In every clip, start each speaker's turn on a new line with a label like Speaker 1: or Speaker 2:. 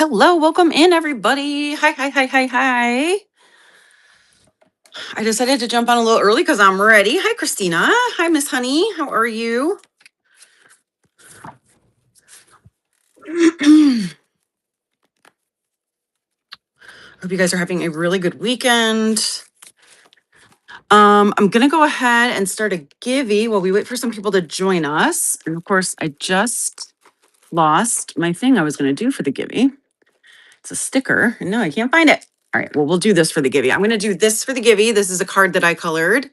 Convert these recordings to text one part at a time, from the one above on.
Speaker 1: Hello, welcome in everybody. Hi, hi, hi, hi, hi. I decided to jump on a little early because I'm ready. Hi, Christina. Hi, Miss Honey. How are you? Hope you guys are having a really good weekend. I'm gonna go ahead and start a givey while we wait for some people to join us. And of course, I just lost my thing I was gonna do for the givey. It's a sticker, and no, I can't find it. All right, well, we'll do this for the givey. I'm gonna do this for the givey. This is a card that I colored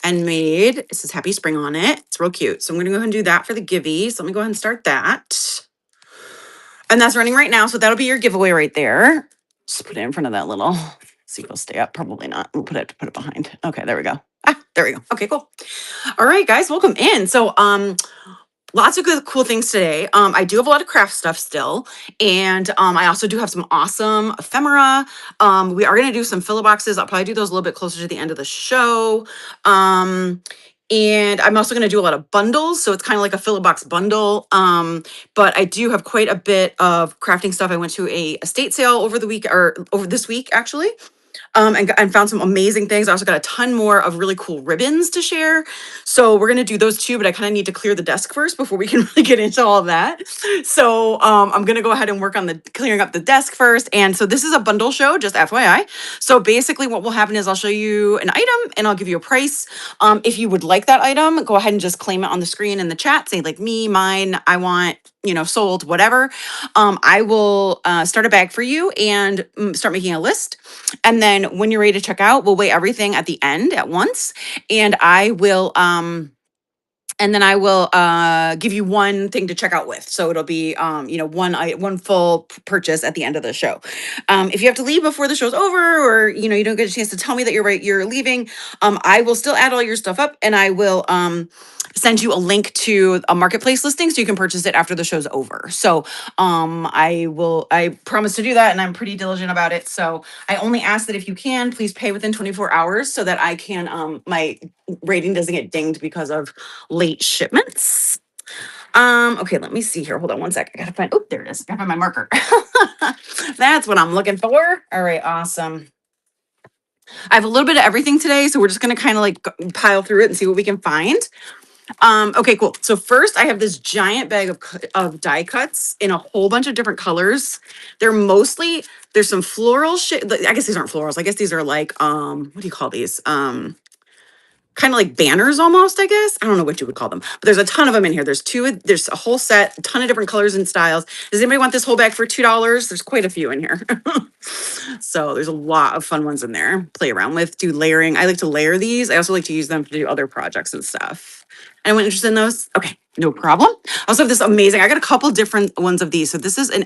Speaker 1: and made. It says Happy Spring on it. It's real cute. So I'm gonna go ahead and do that for the givey. So let me go ahead and start that. And that's running right now. So that'll be your giveaway right there. Just put it in front of that little, see if it'll stay up. Probably not. We'll put it behind. Okay, there we go. There we go. Okay, cool. All right, guys, welcome in. So lots of good cool things today. I do have a lot of craft stuff still, and I also do have some awesome ephemera. We are going to do some filler boxes. I'll probably do those a little bit closer to the end of the show. And I'm also going to do a lot of bundles, so it's kind of like a filler box bundle. But I do have quite a bit of crafting stuff. I went to a estate sale over the week, or over this week actually, and found some amazing things. I also got a ton more of really cool ribbons to share. So we're gonna do those too, but I kind of need to clear the desk first before we can really get into all of that. So I'm gonna go ahead and work on the clearing up the desk first. And so this is a bundle show, just FYI. So basically what will happen is I'll show you an item and I'll give you a price. If you would like that item, go ahead and just claim it on the screen in the chat. Say like me, mine, I want, sold, whatever. I will start a bag for you and start making a list. And then when you're ready to check out, we'll weigh everything at the end at once. And I will give you one thing to check out with. So it'll be one full purchase at the end of the show. If you have to leave before the show's over, or you don't get a chance to tell me that you're leaving, I will still add all your stuff up, and I will send you a link to a marketplace listing so you can purchase it after the show's over. So I promise to do that, and I'm pretty diligent about it. So I only ask that if you can, please pay within 24 hours so that I can my rating doesn't get dinged because of late shipments. Okay, let me see here. Hold on one sec. I gotta find, oh, there it is. I gotta find my marker. That's what I'm looking for. All right, awesome. I have a little bit of everything today, so we're just gonna kind of like pile through it and see what we can find. Okay, cool. So first I have this giant bag of die cuts in a whole bunch of different colors. There's some floral shit. I guess these aren't florals. I guess these are like, what do you call these? Kind of like banners almost, I guess. I don't know what you would call them, but there's a ton of them in here. There's a whole set, a ton of different colors and styles. Does anybody want this whole bag for $2? There's quite a few in here. So there's a lot of fun ones in there. Play around with, do layering. I like to layer these. I also like to use them to do other projects and stuff. Anyone interested in those? Okay, no problem. I also have this amazing, I got a couple different ones of these. So this is an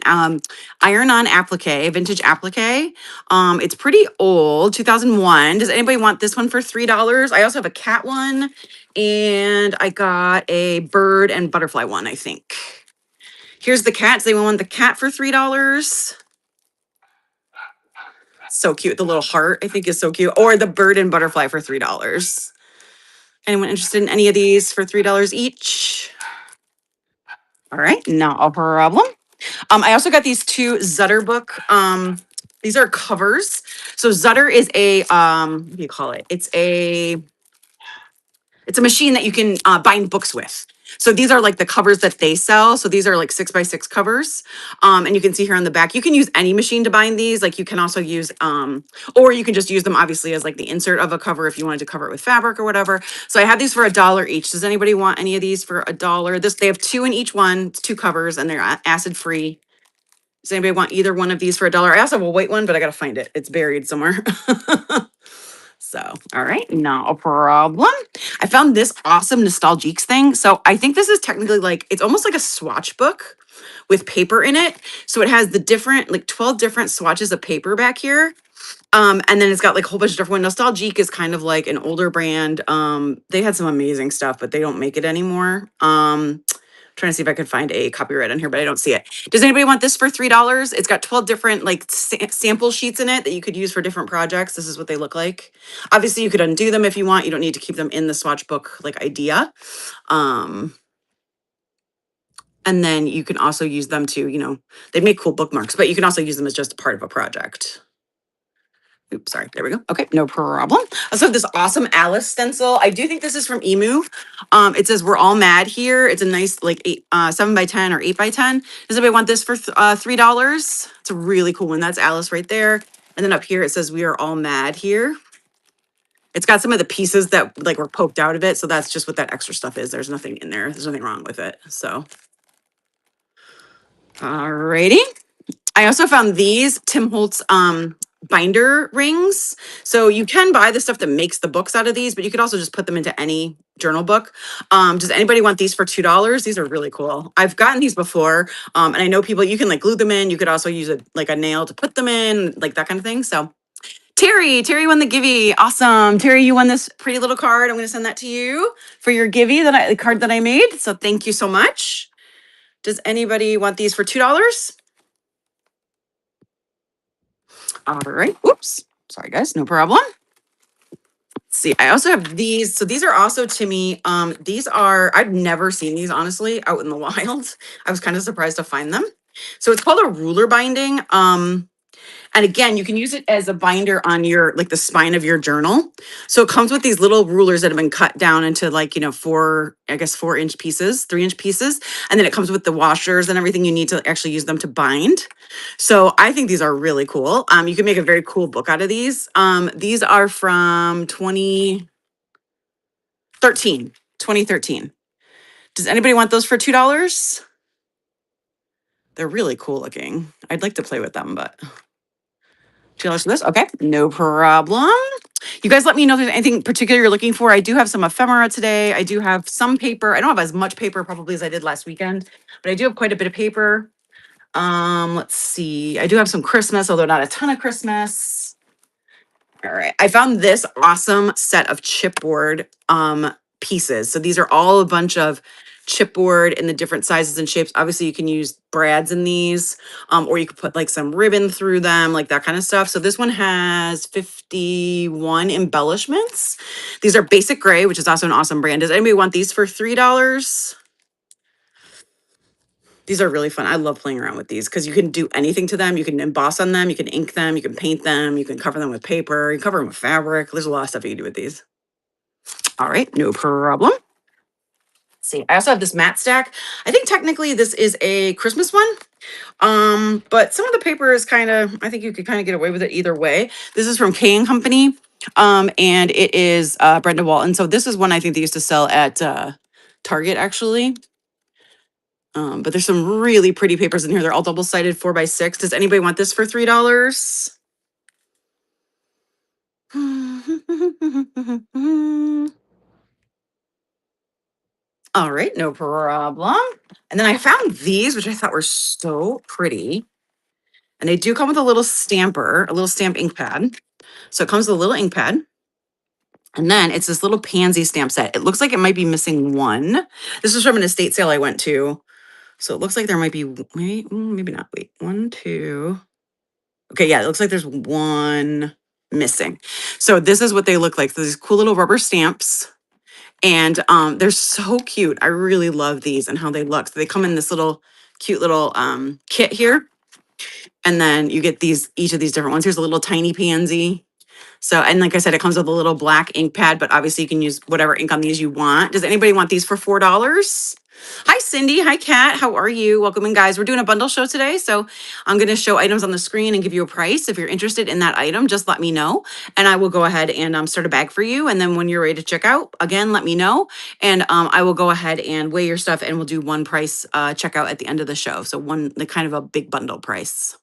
Speaker 1: iron-on applique, vintage applique. It's pretty old, 2001. Does anybody want this one for $3? I also have a cat one, and I got a bird and butterfly one, I think. Here's the cat. Does anyone want the cat for $3? So cute. The little heart, I think, is so cute. Or the bird and butterfly for $3. Anyone interested in any of these for $3 each? All right, not a problem. I also got these two Zutter book. These are covers. So Zutter is a what do you call it? It's a machine that you can bind books with. So these are like the covers that they sell. So these are like 6x6 covers. And you can see here on the back, you can use any machine to bind these. Like you can also use, or you can just use them obviously as like the insert of a cover if you wanted to cover it with fabric or whatever. So I have these for $1 each. Does anybody want any of these for $1? They have two in each one. It's two covers and they're acid free. Does anybody want either one of these for $1? I also have a white one, but I gotta find it. It's buried somewhere. So, all right, no problem. I found this awesome Nostalgiques thing. So I think this is technically like, it's almost like a swatch book with paper in it. So it has the different, like 12 different swatches of paper back here. And then it's got like a whole bunch of different ones. Nostalgique is kind of like an older brand. They had some amazing stuff, but they don't make it anymore. Trying to see if I could find a copyright on here, but I don't see it. Does anybody want this for $3? It's got 12 different like sample sheets in it that you could use for different projects. This is what they look like. Obviously you could undo them if you want. You don't need to keep them in the swatch book like idea. And then you can also use them to, they make cool bookmarks, but you can also use them as just part of a project. Oops, sorry. There we go. Okay, no problem. I also have this awesome Alice stencil. I do think this is from Emu. It says "We're all mad here." It's a nice like 7x10 or 8x10. Does anybody want this for $3? It's a really cool one. That's Alice right there. And then up here it says "We are all mad here." It's got some of the pieces that like were poked out of it, so that's just what that extra stuff is. There's nothing in there. There's nothing wrong with it. So, alrighty. I also found these Tim Holtz binder rings. So you can buy the stuff that makes the books out of these, but you could also just put them into any journal book. Does anybody want these for $2? These are really cool. I've gotten these before, and I know people, you can like glue them in. You could also use like a nail to put them in, like that kind of thing. So Terry won the Givey. Awesome. Terry, you won this pretty little card. I'm going to send that to you for your Givey, the card that I made. So thank you so much. Does anybody want these for $2? All right. Whoops. Sorry, guys. No problem. Let's see. I also have these. So these are also Timmy. These are, I've never seen these, honestly, out in the wild. I was kind of surprised to find them. So it's called a ruler binding. And again, you can use it as a binder on your, like the spine of your journal. So it comes with these little rulers that have been cut down into like, 4-inch pieces, 3-inch pieces. And then it comes with the washers and everything you need to actually use them to bind. So I think these are really cool. You can make a very cool book out of these. These are from 2013. Does anybody want those for $2? They're really cool looking. I'd like to play with them, but $2 for this? Okay, no problem. You guys let me know if there's anything particular you're looking for. I do have some ephemera today. I do have some paper. I don't have as much paper probably as I did last weekend, but I do have quite a bit of paper. Let's see. I do have some Christmas, although not a ton of Christmas. All right. I found this awesome set of chipboard pieces. So these are all a bunch of chipboard in the different sizes and shapes. Obviously, you can use brads in these, or you could put like some ribbon through them, like that kind of stuff. So this one has 51 embellishments. These are basic gray, which is also an awesome brand. Does anybody want these for $3? These are really fun. I love playing around with these because you can do anything to them. You can emboss on them, you can ink them, you can paint them, you can cover them with paper, you can cover them with fabric. There's a lot of stuff you can do with these. All right, no problem. Let's see, I also have this matte stack. I think technically this is a Christmas one. But some of the paper is kind of, I think you could kind of get away with it either way. This is from K and Company. And it is Brenda Walton. So this is one I think they used to sell at Target actually. But there's some really pretty papers in here. They're all double-sided 4x6. Does anybody want this for $3? All right, no problem. And then I found these, which I thought were so pretty. And they do come with a little stamper, a little stamp ink pad. So it comes with a little ink pad. And then it's this little pansy stamp set. It looks like it might be missing one. This is from an estate sale I went to. So it looks like there might be, maybe not. Wait, 1, 2. Okay, yeah, it looks like there's one missing. So this is what they look like. So these cool little rubber stamps. And they're so cute. I really love these and how they look. So they come in this little cute little kit here. And then you get each of these different ones. Here's a little tiny pansy. So, and like I said, it comes with a little black ink pad, but obviously you can use whatever ink on these you want. Does anybody want these for $4? Hi, Cindy. Hi, Kat. How are you? Welcome in, guys. We're doing a bundle show today. So I'm going to show items on the screen and give you a price. If you're interested in that item, just let me know. And I will go ahead and start a bag for you. And then when you're ready to check out, again, let me know. And I will go ahead and weigh your stuff and we'll do one price checkout at the end of the show. So the kind of a big bundle price.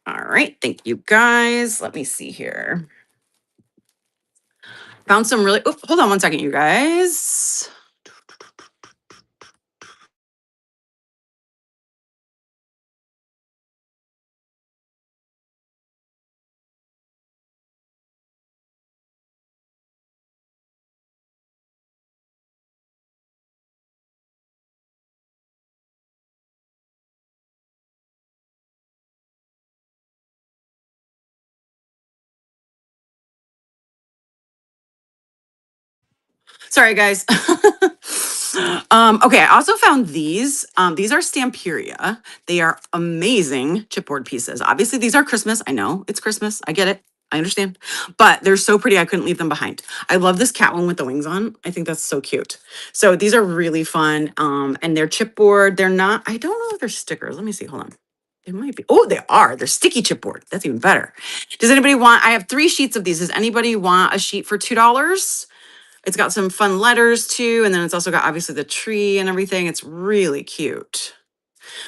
Speaker 1: All right. Thank you, guys. Let me see here. Found some really, oh, hold on one second, you guys. Sorry, guys. Okay, I also found these. These are Stamperia. They are amazing chipboard pieces. Obviously, these are Christmas. I know it's Christmas. I get it. I understand. But they're so pretty, I couldn't leave them behind. I love this cat one with the wings on. I think that's so cute. So these are really fun. And they're chipboard. They're not, I don't know if they're stickers. Let me see. Hold on. It might be. Oh, they are. They're sticky chipboard. That's even better. Does anybody want? I have 3 sheets of these. Does anybody want a sheet for $2? It's got some fun letters too, and then it's also got obviously the tree and everything. It's really cute.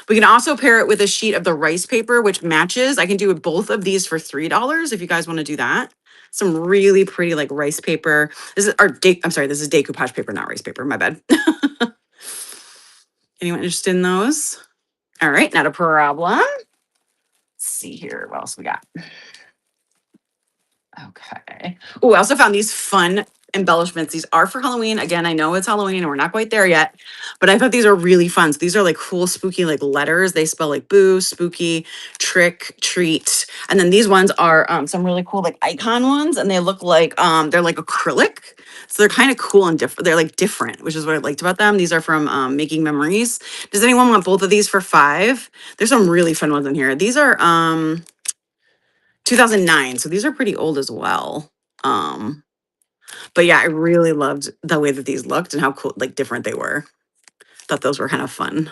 Speaker 1: We can also pair it with a sheet of the rice paper, which matches. I can do both of these for $3 if you guys want to do that. Some really pretty like rice paper. This is I'm sorry, this is decoupage paper, not rice paper. My bad. Anyone interested in those? All right, not a problem. Let's see here. What else we got? Okay. Oh, I also found these fun embellishments. These are for Halloween. Again, I know it's Halloween and we're not quite there yet, but I thought these are really fun. So these are like cool, spooky, like letters. They spell like boo, spooky, trick, treat. And then these ones are some really cool like icon ones, and they look like they're like acrylic. So they're kind of cool and different. They're like different, which is what I liked about them. These are from Making Memories. Does anyone want both of these for $5? There's some really fun ones in here. These are 2009, so these are pretty old as well. But yeah, I really loved the way that these looked and how cool, like different they were. Thought those were kind of fun.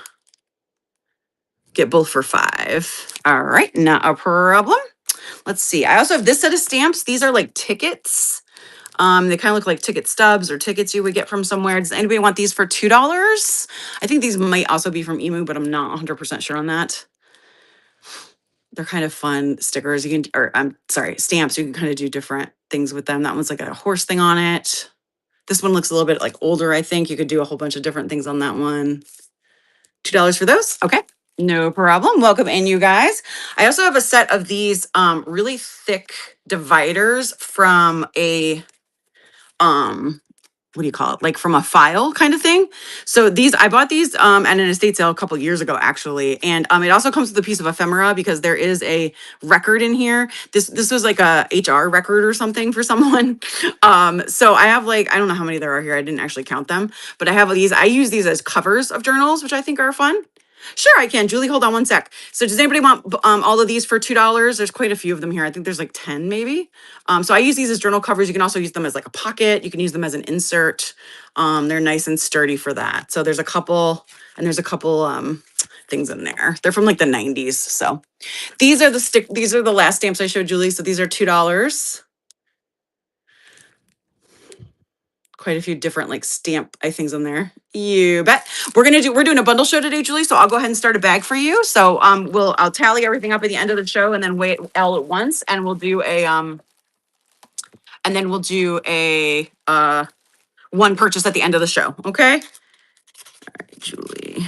Speaker 1: Get both for $5. All right, not a problem. Let's see. I also have this set of stamps. These are like tickets. They kind of look like ticket stubs or tickets you would get from somewhere. Does anybody want these for $2? I think these might also be from Emu, but I'm not 100% sure on that. They're kind of fun stickers. You can, or I'm sorry, stamps. You can kind of do different things with them. That one's like a horse thing on it. This one looks a little bit like older, I think. You could do a whole bunch of different things on that one. $2 for those? Okay. No problem. Welcome in, you guys. I also have a set of these really thick dividers from a what do you call it? Like from a file kind of thing. So these, I bought these at an estate sale a couple years ago, actually. And it also comes with a piece of ephemera because there is a record in here. This was like a HR record or something for someone. So I have like, I don't know how many there are here. I didn't actually count them, but I have these. I use these as covers of journals, which I think are fun. Sure, I can. Julie, hold on one sec. So does anybody want all of these for $2? There's quite a few of them here. I think there's like 10 maybe. So I use these as journal covers. You can also use them as like a pocket. You can use them as an insert. They're nice and sturdy for that. So there's a couple, and there's a couple things in there. They're from like the 90s. So these are the last stamps I showed Julie. So these are $2. Quite a few different like stamp things in there. You bet. We're doing a bundle show today, Julie. So I'll go ahead and start a bag for you. So I'll tally everything up at the end of the show and then weigh it all at once, and we'll do a one purchase at the end of the show. Okay. All right, Julie.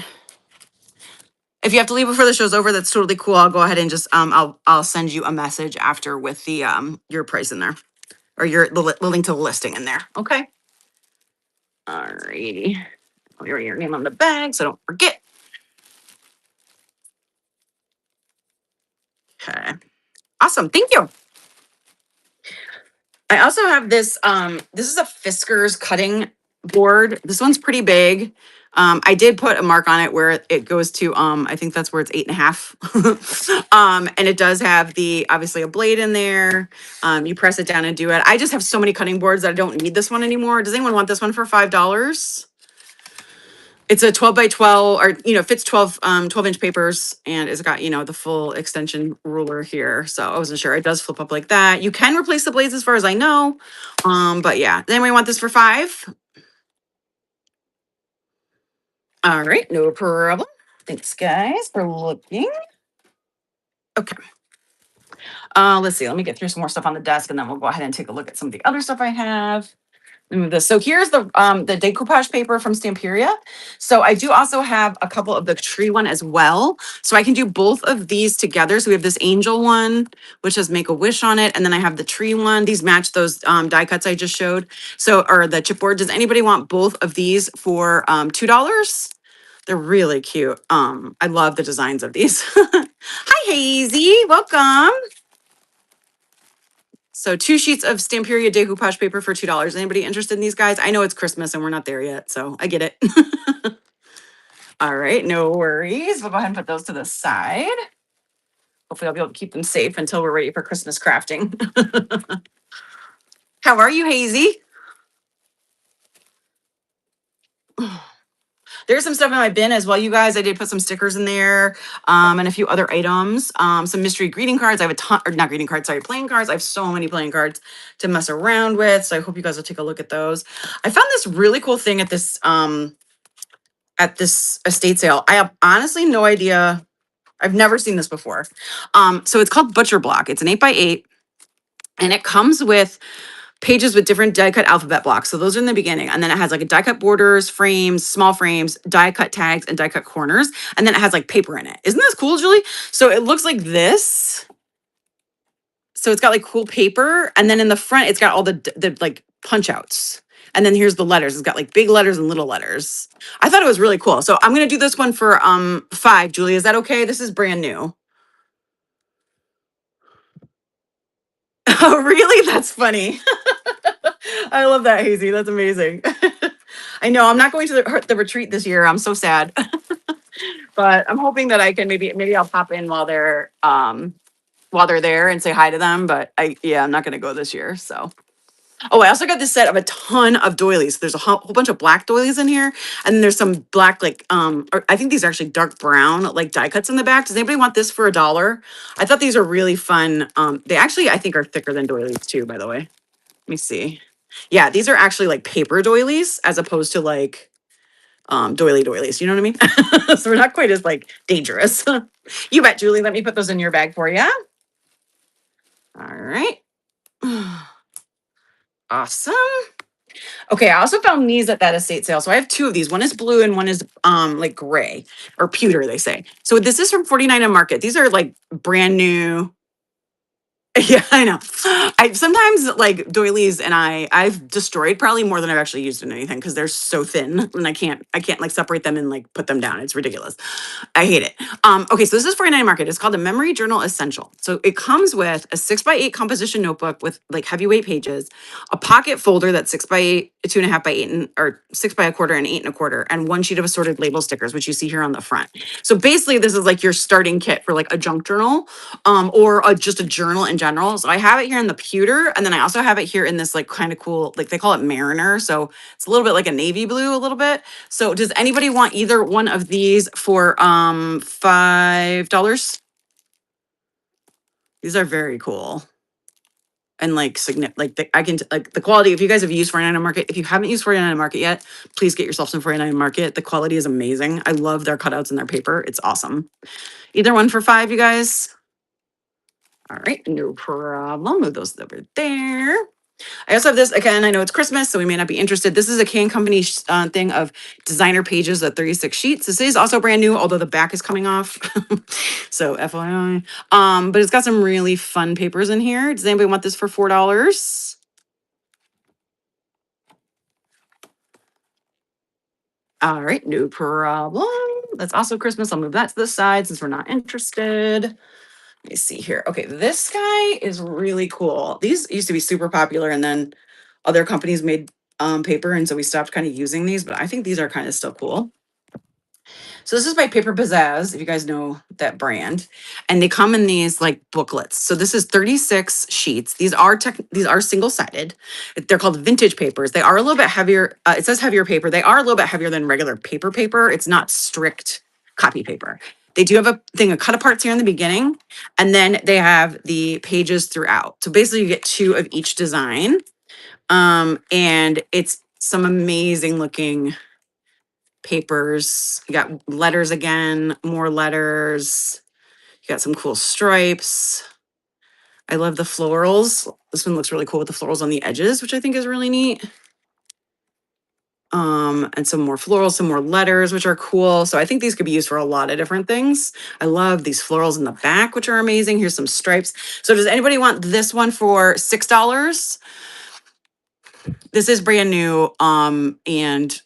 Speaker 1: If you have to leave before the show's over, that's totally cool. I'll go ahead and just I'll send you a message after with the your price in there, or the link to the listing in there. Okay. All righty. Your name on the bag, so don't forget. Okay. Awesome. Thank you. I also have this. This is a Fisker's cutting board. This one's pretty big. I did put a mark on it where it goes to, I think that's where it's 8.5. And it does have obviously a blade in there. You press it down and do it. I just have so many cutting boards that I don't need this one anymore. Does anyone want this one for $5? It's a 12 by 12, or, fits 12-inch papers, and it's got, the full extension ruler here. So I wasn't sure. It does flip up like that. You can replace the blades as far as I know. But yeah. Does anybody want this for $5? All right. No problem. Thanks, guys, for looking. Okay. Let's see. Let me get through some more stuff on the desk, and then we'll go ahead and take a look at some of the other stuff I have. Move this. So here's the decoupage paper from Stamperia. So I do also have a couple of the tree one as well. So I can do both of these together. So we have this angel one, which has Make a Wish on it. And then I have the tree one. These match those die cuts I just showed. So, or the chipboard. Does anybody want both of these for $2? They're really cute. I love the designs of these. Hi, Hazy. Welcome. So 2 sheets of Stamperia decoupage paper for $2. Anybody interested in these guys? I know it's Christmas and we're not there yet, so I get it. All right, no worries. We'll go ahead and put those to the side. Hopefully I'll be able to keep them safe until we're ready for Christmas crafting. How are you, Hazy? There's some stuff in my bin as well, you guys. I did put some stickers in there, and a few other items. Some mystery greeting cards. I have a ton, or not greeting cards, sorry, playing cards. I have so many playing cards to mess around with. So I hope you guys will take a look at those. I found this really cool thing at this estate sale. I have honestly no idea. I've never seen this before. So it's called Butcher Block. It's an 8x8, and it comes with pages with different die cut alphabet blocks. So those are in the beginning. And then it has like a die cut borders, frames, small frames, die cut tags, and die cut corners. And then it has like paper in it. Isn't this cool, Julie? So it looks like this. So it's got like cool paper. And then in the front, it's got all the like punch outs. And then here's the letters. It's got like big letters and little letters. I thought it was really cool. So I'm gonna do this one for 5, Julie. Is that okay? This is brand new. Oh, really? That's funny. I love that, Hazy. That's amazing. I know I'm not going to the retreat this year. I'm so sad, but I'm hoping that I can maybe I'll pop in while they're there and say hi to them. But I'm not going to go this year. So. Oh, I also got this set of a ton of doilies. There's a whole bunch of black doilies in here, and then there's some black or I think these are actually dark brown like die cuts in the back. Does anybody want this for $1? I thought these are really fun. They actually I think are thicker than doilies too. By the way, let me see. Yeah, these are actually like paper doilies as opposed to like doilies. You know what I mean? So we're not quite as like dangerous. You bet, Julie. Let me put those in your bag for you. All right. Awesome. Okay, I also found these at that estate sale. So I have 2 of these. One is blue and one is like gray or pewter, they say. So this is from 49 and Market. These are like brand new. Yeah, I know. I sometimes like doilies and I've destroyed probably more than I've actually used in anything because they're so thin and I can't like separate them and like put them down. It's ridiculous. I hate it. Okay, so this is 49 Market. It's called a Memory Journal Essential. So it comes with a 6x8 composition notebook with like heavyweight pages, a pocket folder that's 6x8, 2.5x8, or 6x1/4 and 8.25, and 1 sheet of assorted label stickers, which you see here on the front. So basically, this is like your starting kit for like a junk journal, or just a journal in general. So I have it here in the pewter, and then I also have it here in this like kind of cool, like they call it Mariner. So it's a little bit like a navy blue, a little bit. So does anybody want either one of these for $5? These are very cool. And like like the quality, if you guys have used 49 Market, if you haven't used 49 Market yet, please get yourself some 49 Market. The quality is amazing. I love their cutouts and their paper. It's awesome. Either one for 5, you guys. All right, no problem. Move those over there. I also have this, again, I know it's Christmas, so we may not be interested. This is a Can Company thing of designer pages of 36 sheets. This is also brand new, although the back is coming off. So FYI. But it's got some really fun papers in here. Does anybody want this for $4? All right, no problem. That's also Christmas. I'll move that to the side since we're not interested. Let me see here. Okay, this guy is really cool. These used to be super popular, and then other companies made paper, and so we stopped kind of using these, but I think these are kind of still cool. So this is by Paper Pizzazz, if you guys know that brand. And they come in these like booklets. So this is 36 sheets. These are single-sided. They're called vintage papers. They are a little bit heavier. It says heavier paper. They are a little bit heavier than regular paper. It's not strict copy paper. They do have a thing of cut aparts here in the beginning, and then they have the pages throughout. So basically you get 2 of each design. And it's some amazing looking papers. You got letters again, more letters. You got some cool stripes. I love the florals. This one looks really cool with the florals on the edges, which I think is really neat. And some more florals, some more letters, which are cool. So I think these could be used for a lot of different things. I love these florals in the back, which are amazing. Here's some stripes. So does anybody want this one for $6? This is brand new. And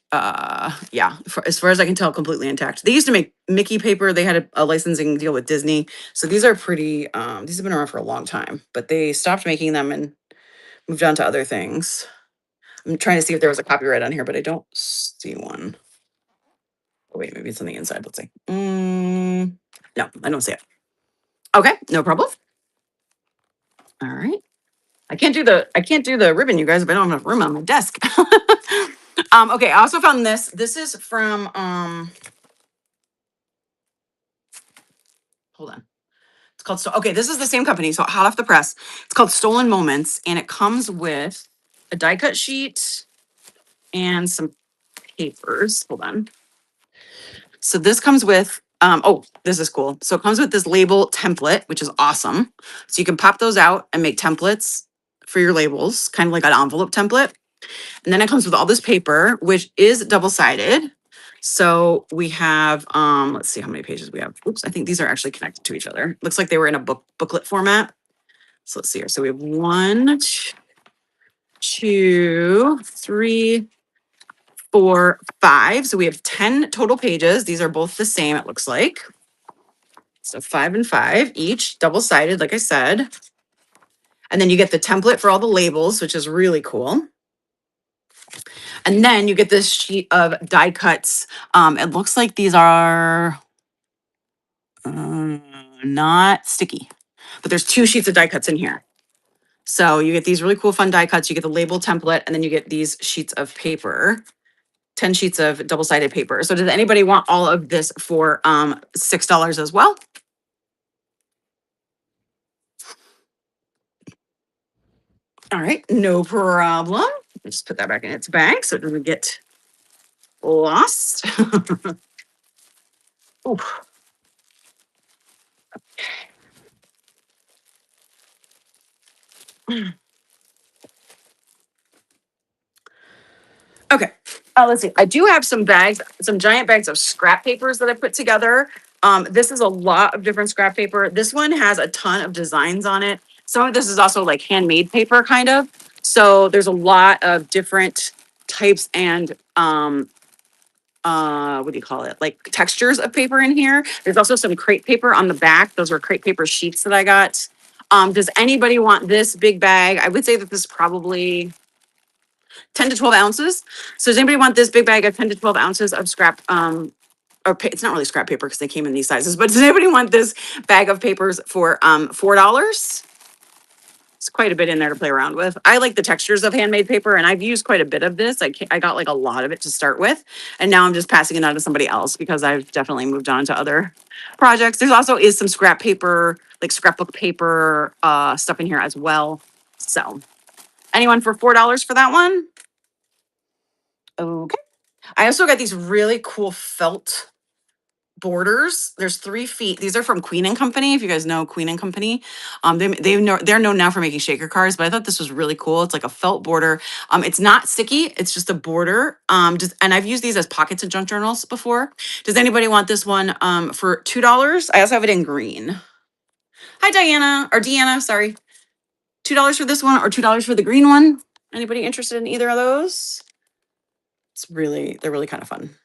Speaker 1: yeah, as far as I can tell, completely intact. They used to make Mickey paper. They had a licensing deal with Disney. So these are pretty, these have been around for a long time, but they stopped making them in moved on to other things. I'm trying to see if there was a copyright on here, but I don't see one. Oh, wait, maybe it's on the inside. Let's see. No, I don't see it. Okay, no problem. All right. I can't do the ribbon, you guys, if I don't have enough room on my desk. Okay, I also found this. This is from hold on. It's called okay, this is the same company, so hot off the press. It's called Stolen Moments, and it comes with a die cut sheet and some papers. Hold on. So this comes with oh, this is cool. So it comes with this label template, which is awesome. So you can pop those out and make templates for your labels, kind of like an envelope template. And then it comes with all this paper, which is double-sided. So we have let's see how many pages we have. Oops, I think these are actually connected to each other. Looks like they were in a booklet format. So let's see here. So we have 1, 2, 3, 4, 5. So we have 10 total pages. These are both the same, it looks like. So 5 and 5 each, double-sided, like I said. And then you get the template for all the labels, which is really cool. And then you get this sheet of die cuts. It looks like these are not sticky, but there's 2 sheets of die cuts in here. So you get these really cool fun die cuts. You get the label template, and then you get these sheets of paper, 10 sheets of double-sided paper. So does anybody want all of this for $6 as well? All right, no problem. Just put that back in its bag so it doesn't get lost. Ooh. Okay. Let's see. I do have some bags, some giant bags of scrap papers that I put together. This is a lot of different scrap paper. This one has a ton of designs on it. Some of this is also like handmade paper, kind of. So there's a lot of different types and what do you call it? Like textures of paper in here. There's also some crepe paper on the back. Those are crepe paper sheets that I got. Does anybody want this big bag? I would say that this is probably 10 to 12 ounces. So does anybody want this big bag of 10 to 12 ounces of scrap, it's not really scrap paper because they came in these sizes, but does anybody want this bag of papers for $4? It's quite a bit in there to play around with. I like the textures of handmade paper, and I've used quite a bit of this. I got like a lot of it to start with, and now I'm just passing it on to somebody else because I've definitely moved on to other projects. There's also is some scrap paper, like scrapbook paper stuff in here as well. So anyone for $4 for that one? Okay. I also got these really cool felt borders. There's 3 feet. These are from Queen and Company. If you guys know Queen and Company, they're known now for making shaker cars. But I thought this was really cool. It's like a felt border. It's not sticky. It's just a border. And I've used these as pockets in junk journals before. Does anybody want this one for $2? I also have it in green. Hi, Diana or Deanna. Sorry, $2 for this one or $2 for the green one. Anybody interested in either of those? They're really kind of fun.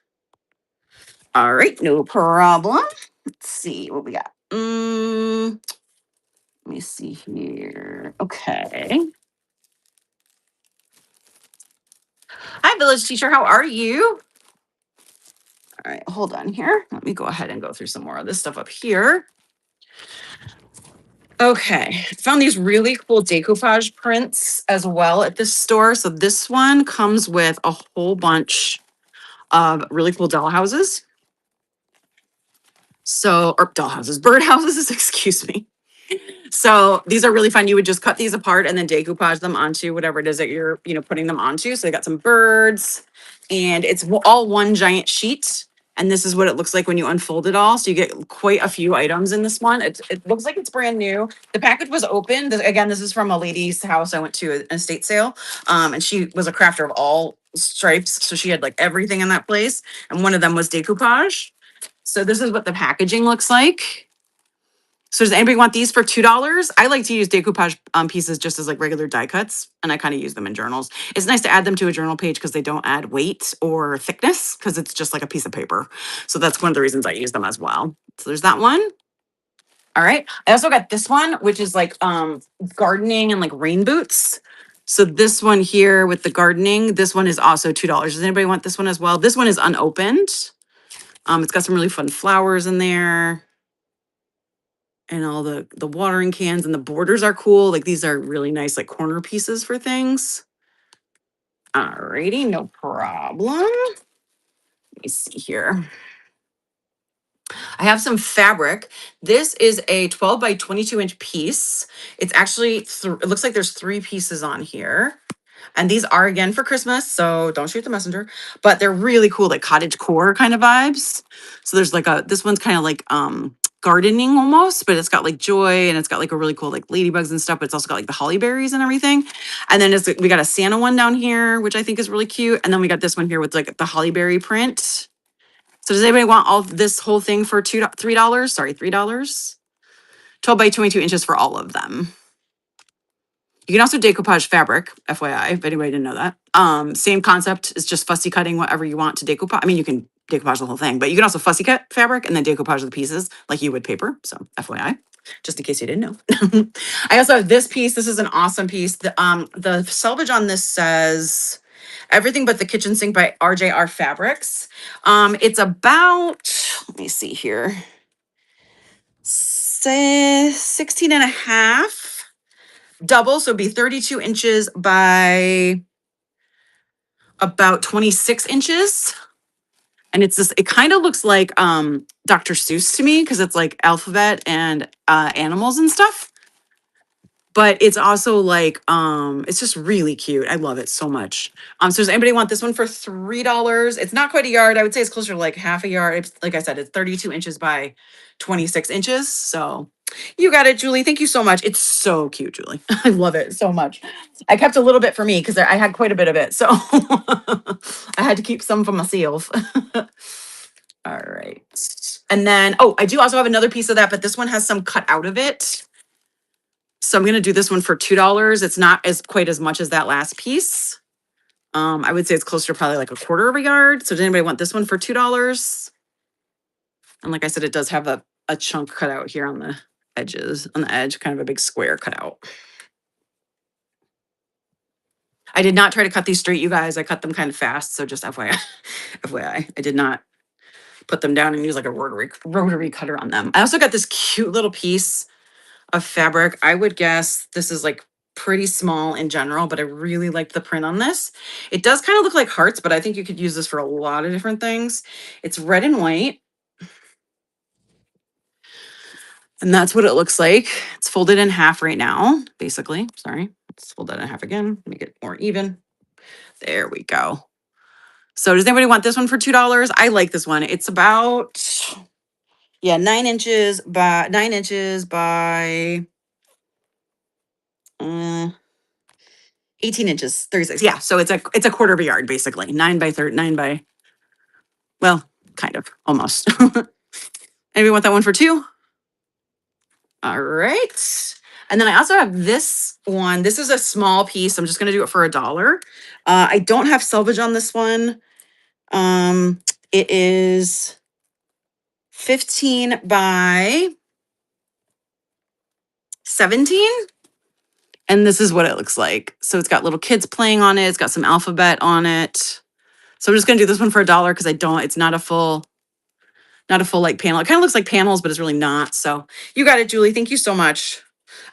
Speaker 1: All right, no problem. Let's see what we got. Let me see here. Okay. Hi, village teacher. How are you? All right, hold on here. Let me go ahead and go through some more of this stuff up here. Okay, found these really cool decoupage prints as well at this store. So this one comes with a whole bunch of really cool doll houses. Or doll houses, bird houses, excuse me. So these are really fun. You would just cut these apart and then decoupage them onto whatever it is that you're, putting them onto. So they got some birds, and it's all one giant sheet. And this is what it looks like when you unfold it all. So you get quite a few items in this one. It looks like it's brand new. The package was open. Again, this is from a lady's house I went to an estate sale. And she was a crafter of all stripes. So she had like everything in that place. And one of them was decoupage. So this is what the packaging looks like. So does anybody want these for $2? I like to use decoupage pieces just as like regular die cuts, and I kind of use them in journals. It's nice to add them to a journal page because they don't add weight or thickness because it's just like a piece of paper. So that's one of the reasons I use them as well. So there's that one. All right. I also got this one, which is like gardening and like rain boots. So this one here with the gardening, this one is also $2. Does anybody want this one as well? This one is unopened. It's got some really fun flowers in there. And all the watering cans, and the borders are cool. Like these are really nice like corner pieces for things. Alrighty, no problem. Let me see here. I have some fabric. This is a 12 by 22-inch piece. It's actually, it looks like there's 3 pieces on here. And these are again for Christmas, so don't shoot the messenger. But they're really cool, like cottage core kind of vibes. So there's like this one's kind of like gardening almost, but it's got like joy, and it's got like a really cool like ladybugs and stuff, but it's also got like the holly berries and everything. And then we got a Santa one down here, which I think is really cute. And then we got this one here with like the holly berry print. So does anybody want all this whole thing for $3? Sorry, $3. 12 by 22 inches for all of them. You can also decoupage fabric, FYI, if anybody didn't know that. Same concept, is just fussy cutting whatever you want to decoupage. I mean, you can decoupage the whole thing, but you can also fussy cut fabric and then decoupage the pieces like you would paper. So FYI, just in case you didn't know. I also have this piece. This is an awesome piece. The selvage on this says Everything But the Kitchen Sink by RJR Fabrics. It's about, let me see here, say 16 and a half. Double, so it'd be 32 inches by about 26 inches. And it's this, it kind of looks like Dr. Seuss to me, because it's like alphabet and animals and stuff. But it's also like, it's just really cute. I love it so much. So does anybody want this one for $3? It's not quite a yard. I would say it's closer to like half a yard. It's, like I said, it's 32 inches by 26 inches. So you got it, Julie. Thank you so much. It's so cute, Julie. I love it so much. I kept a little bit for me because I had quite a bit of it. So I had to keep some for myself. All right. And then, oh, I do also have another piece of that, but this one has some cut out of it. So I'm going to do this one for $2. It's not as quite as much as that last piece. I would say it's closer to probably like a quarter of a yard. So does anybody want this one for $2? And like I said, it does have a chunk cut out here on the edges, on the edge, kind of a big square cut out. I did not try to cut these straight, you guys. I cut them kind of fast. So just FYI, FYI, I did not put them down and use like a rotary cutter on them. I also got this cute little piece of fabric. I would guess this is like pretty small in general, but I really liked the print on this. It does kind of look like hearts, but I think you could use this for a lot of different things. It's red and white. And that's what it looks like. It's folded in half right now, basically. Sorry, let's fold that in half again, make it more even. There we go. So does anybody want this one for $2? I like this one. It's about, yeah, 9 inches by 18 inches, 36. Yeah, so it's a quarter of a yard, basically. 9 by 30, 9 by, well, kind of, almost. Anybody want that one for 2? All right. And then I also have this one. This is a small piece. I'm just going to do it for $1. I don't have selvage on this one. It is 15 by 17. And this is what it looks like. So it's got little kids playing on it. It's got some alphabet on it. So I'm just going to do this one for $1 because it's not a full like panel. It kind of looks like panels, but it's really not. So you got it, Julie. Thank you so much.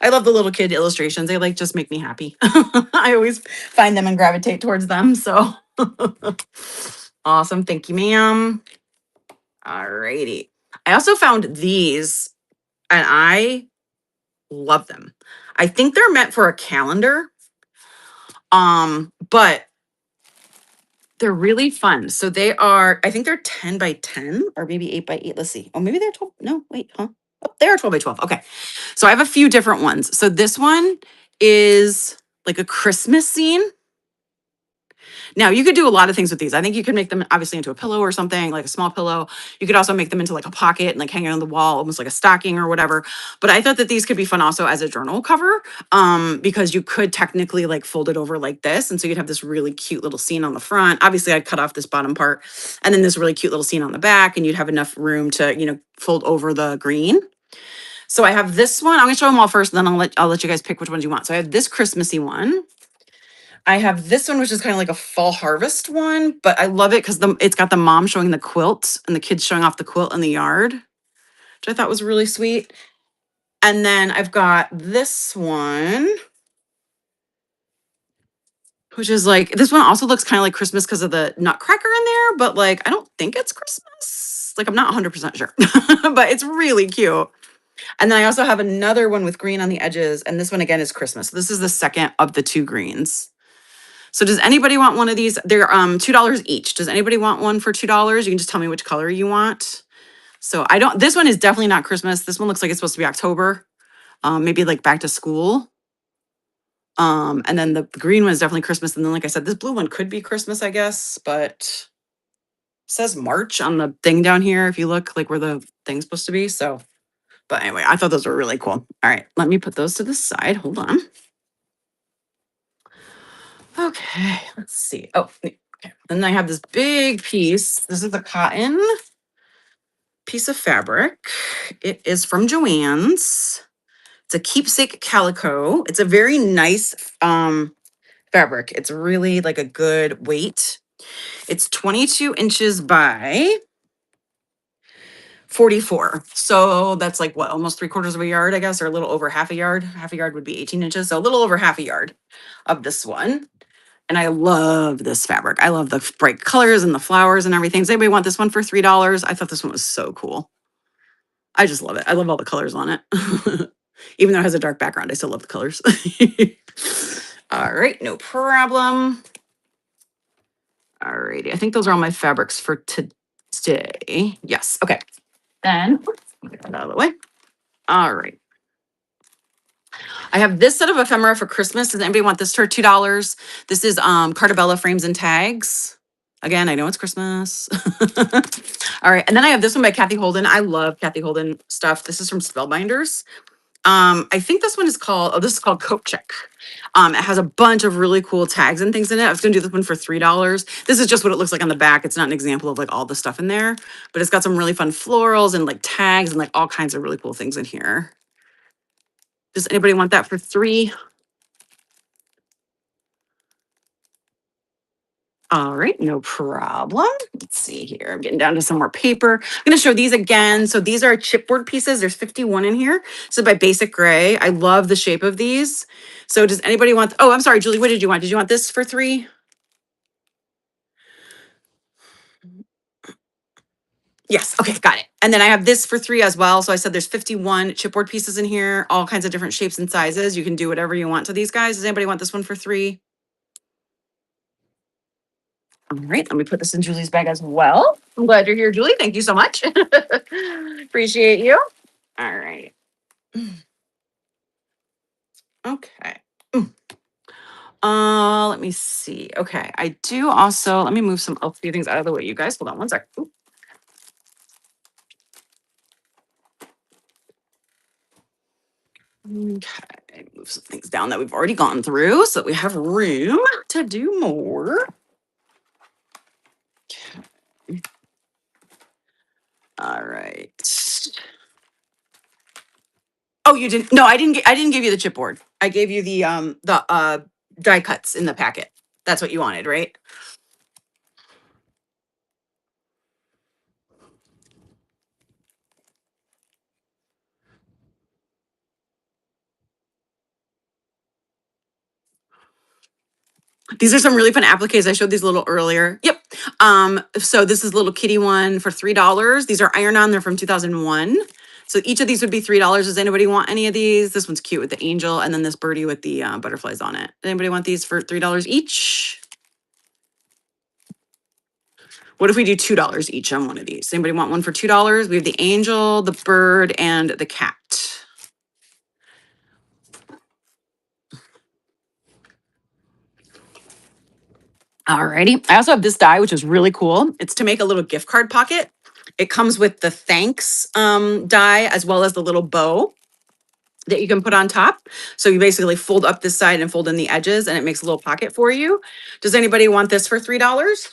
Speaker 1: I love the little kid illustrations. They like just make me happy. I always find them and gravitate towards them. So awesome. Thank you, ma'am. All righty. I also found these and I love them. I think they're meant for a calendar. But they're really fun. So they are, I think they're 10 by 10 or maybe 8 by 8. Let's see. Oh, maybe they're 12. No, wait, huh? Oh, they are 12 by 12. Okay. So I have a few different ones. So this one is like a Christmas scene. Now you could do a lot of things with these. I think you could make them obviously into a pillow or something, like a small pillow. You could also make them into like a pocket and like hang it on the wall, almost like a stocking or whatever. But I thought that these could be fun also as a journal cover, because you could technically like fold it over like this. And so you'd have this really cute little scene on the front. Obviously I'd cut off this bottom part and then this really cute little scene on the back, and you'd have enough room to, fold over the green. So I have this one. I'm gonna show them all first, and then I'll let you guys pick which ones you want. So I have this Christmassy one. I have this one, which is kind of like a fall harvest one, but I love it because it's got the mom showing the quilt and the kids showing off the quilt in the yard, which I thought was really sweet. And then I've got this one, which is like, this one also looks kind of like Christmas because of the nutcracker in there, but like, I don't think it's Christmas. Like, I'm not 100% sure, but it's really cute. And then I also have another one with green on the edges. And this one again is Christmas. This is the second of the two greens. So does anybody want one of these? They're $2 each. Does anybody want one for $2? You can just tell me which color you want. So I don't, this one is definitely not Christmas. This one looks like it's supposed to be October. Maybe like back to school. And then the green one is definitely Christmas. And then, like I said, this blue one could be Christmas, I guess, but it says March on the thing down here. If you look like where the thing's supposed to be. So, but anyway, I thought those were really cool. All right, let me put those to the side. Hold on. Okay, let's see. Oh, okay. Then I have this big piece. This is a cotton piece of fabric. It is from Joann's. It's a keepsake calico. It's a very nice fabric. It's really like a good weight. It's 22 inches by 44. So that's like what, almost 3/4 of a yard, I guess, or a little over half a yard. Half a yard would be 18 inches. So a little over half a yard of this one. And I love this fabric. I love the bright colors and the flowers and everything. Does anybody want this one for $3? I thought this one was so cool. I just love it. I love all the colors on it. Even though it has a dark background, I still love the colors. All right, no problem. All righty. I think those are all my fabrics for today. Yes. Okay. Then get that out of the way. All right. I have this set of ephemera for Christmas. Does anybody want this for $2? This is Cartabella frames and tags. Again, I know it's Christmas. All right. And then I have this one by Kathy Holden. I love Kathy Holden stuff. This is from Spellbinders. I think this one is called, this is called Coat Check. It has a bunch of really cool tags and things in it. I was gonna do this one for $3. This is just what it looks like on the back. It's not an example of like all the stuff in there, but it's got some really fun florals and like tags and like all kinds of really cool things in here. Does anybody want that for $3? All right, no problem. Let's see here. I'm getting down to some more paper. I'm going to show these again. So these are chipboard pieces. There's 51 in here. So by Basic Gray. I love the shape of these. So does anybody want, oh, I'm sorry, Julie, what did you want? Did you want this for $3? Yes, okay, got it. And then I have this for $3 as well. So I said there's 51 chipboard pieces in here, all kinds of different shapes and sizes. You can do whatever you want to these guys. Does anybody want this one for $3? All right, let me put this in Julie's bag as well. I'm glad you're here, Julie. Thank you so much. Appreciate you. All right. Okay. Let me see. Okay, I do also, let me move some a few things out of the way, you guys. Hold on one sec. Ooh. Okay, move some things down that we've already gone through so that we have room to do more. Okay. All right. Oh, you didn't? No, I didn't give you the chipboard. I gave you the die cuts in the packet. That's what you wanted, right? These are some really fun appliques. I showed these a little earlier. Yep. So this is a little kitty one for $3. These are iron-on. They're from 2001. So each of these would be $3. Does anybody want any of these? This one's cute with the angel, and then this birdie with the butterflies on it. Does anybody want these for $3 each? What if we do $2 each on one of these? Anybody want one for $2? We have the angel, the bird, and the cat. Alrighty. I also have this die, which is really cool. It's to make a little gift card pocket. It comes with the thanks die as well as the little bow that you can put on top. So you basically fold up this side and fold in the edges and it makes a little pocket for you. Does anybody want this for $3?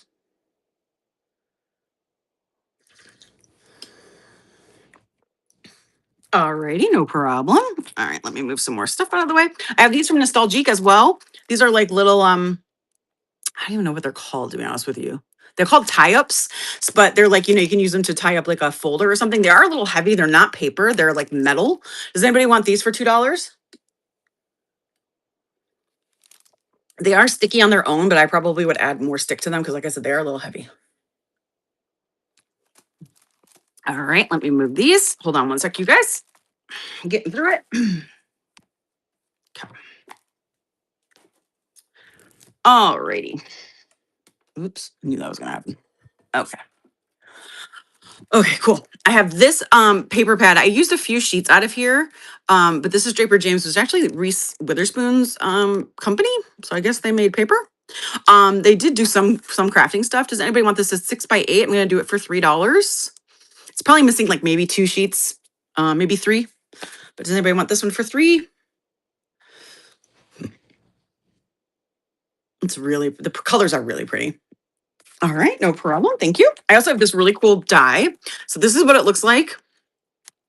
Speaker 1: Alrighty, no problem. All right, let me move some more stuff out of the way. I have these from Nostalgique as well. These are like little I don't even know what they're called, to be honest with you. They're called tie-ups, but they're like, you can use them to tie up like a folder or something. They are a little heavy. They're not paper, they're like metal. Does anybody want these for $2? They are sticky on their own, but I probably would add more stick to them because, like I said, they are a little heavy. All right, let me move these. Hold on one sec, you guys. I'm getting through it. Okay. All righty. Oops, I knew that was gonna happen. Okay. Okay, cool. I have this paper pad. I used a few sheets out of here, but this is Draper James. It was actually Reese Witherspoon's company, so I guess they made paper. They did do some crafting stuff. Does anybody want this as 6x8? I'm gonna do it for $3. It's probably missing like maybe 2 sheets, maybe 3. But does anybody want this one for 3? It's really, the colors are really pretty. All right, no problem. Thank you. I also have this really cool die. So this is what it looks like.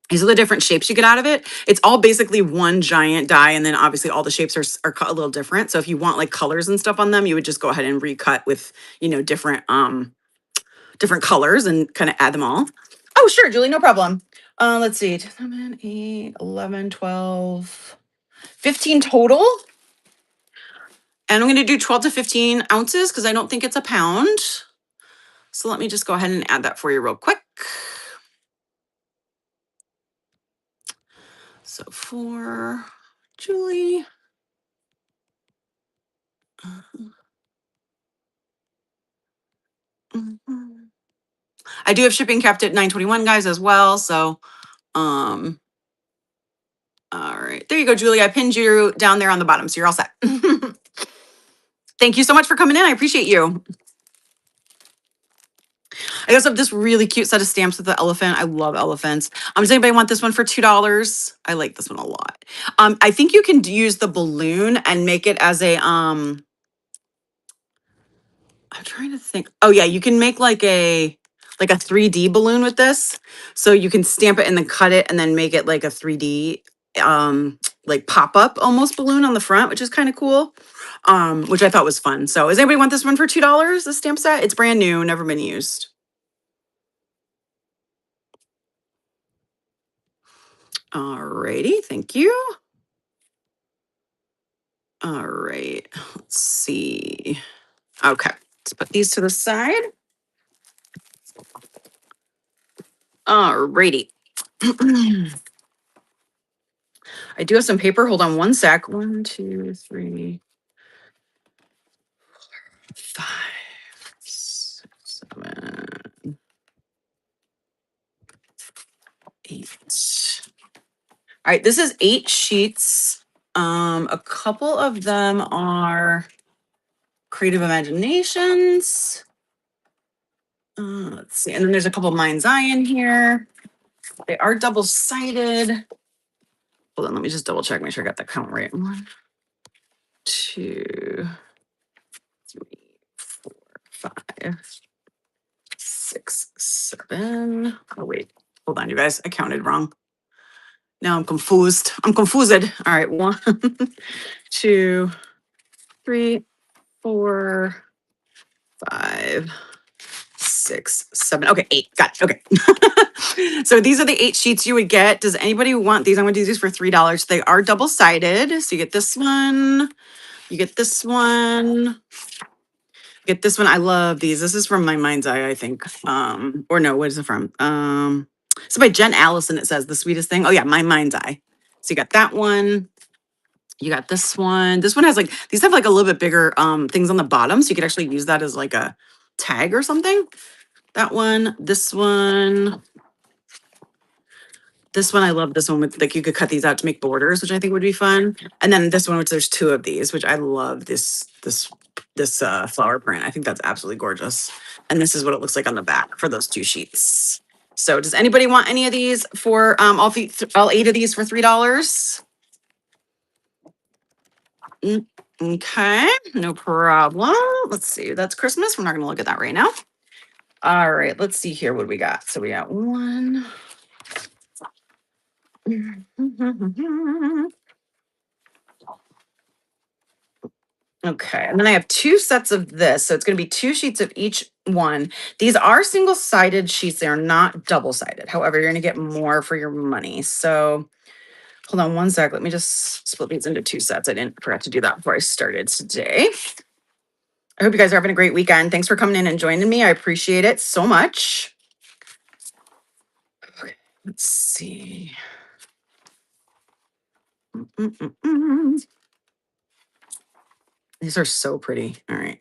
Speaker 1: These are the different shapes you get out of it. It's all basically one giant die, and then obviously all the shapes are cut a little different. So if you want like colors and stuff on them, you would just go ahead and recut with, different colors and kind of add them all. Oh, sure, Julie, no problem. Let's see, 7, 8, 11, 12, 15 total. And I'm going to do 12 to 15 ounces because I don't think it's a pound. So let me just go ahead and add that for you real quick. So for Julie. I do have shipping capped at $9.21, guys, as well. So, all right. There you go, Julie. I pinned you down there on the bottom, so you're all set. Thank you so much for coming in. I appreciate you. I also have this really cute set of stamps with the elephant. I love elephants. Does anybody want this one for $2? I like this one a lot. I think you can use the balloon and make it as a I'm trying to think. Oh yeah, you can make like a 3D balloon with this. So you can stamp it and then cut it and then make it like a 3D like pop-up almost balloon on the front, which is kind of cool. Which I thought was fun. So does anybody want this one for $2, the stamp set? It's brand new, never been used. Alrighty, thank you. All right, let's see. Okay, let's put these to the side. Alrighty. I do have some paper. Hold on one sec. 1, 2, 3, 5, 6, 7, 8. All right, this is 8 sheets. A couple of them are Creative Imaginations. Let's see. And then there's a couple of Mind's Eye in here. They are double-sided. Hold on, let me just double check, make sure I got the count right. 1, 2, 3, 4, 5, 6, 7. Oh, wait. Hold on, you guys. I counted wrong. Now I'm confused. I'm confused. All right. 1, 2, 3, 4, 5, 6, 7. Okay, 8. Got it. Okay. So these are the 8 sheets you would get. Does anybody want these? I'm going to do these for $3. They are double-sided. So you get this one. You get this one. Get this one. I love these. This is from my Mind's Eye, I think. Or no, what is it from? It's by Jen Allison. It says The Sweetest Thing. Oh yeah, my Mind's Eye. So you got that one. You got this one. This one has like, these have like a little bit bigger things on the bottom. So you could actually use that as like a tag or something. That one, this one. This one, I love this one with like, you could cut these out to make borders, which I think would be fun. And then this one, which there's 2 of these, which I love this flower print. I think that's absolutely gorgeous. And this is what it looks like on the back for those 2 sheets. So does anybody want any of these for all 8 of these for $3? Okay, no problem. Let's see. That's Christmas. We're not going to look at that right now. All right, let's see here what we got. So we got 1, Okay, and then I have two sets of this. So it's going to be two sheets of each one. These are single-sided sheets. They are not double-sided. However, you're going to get more for your money. So hold on one sec. Let me just split these into two sets. I didn't forget to do that before I started today. I hope you guys are having a great weekend. Thanks for coming in and joining me. I appreciate it so much. Okay, let's see. Mm-mm-mm. These are so pretty. All right.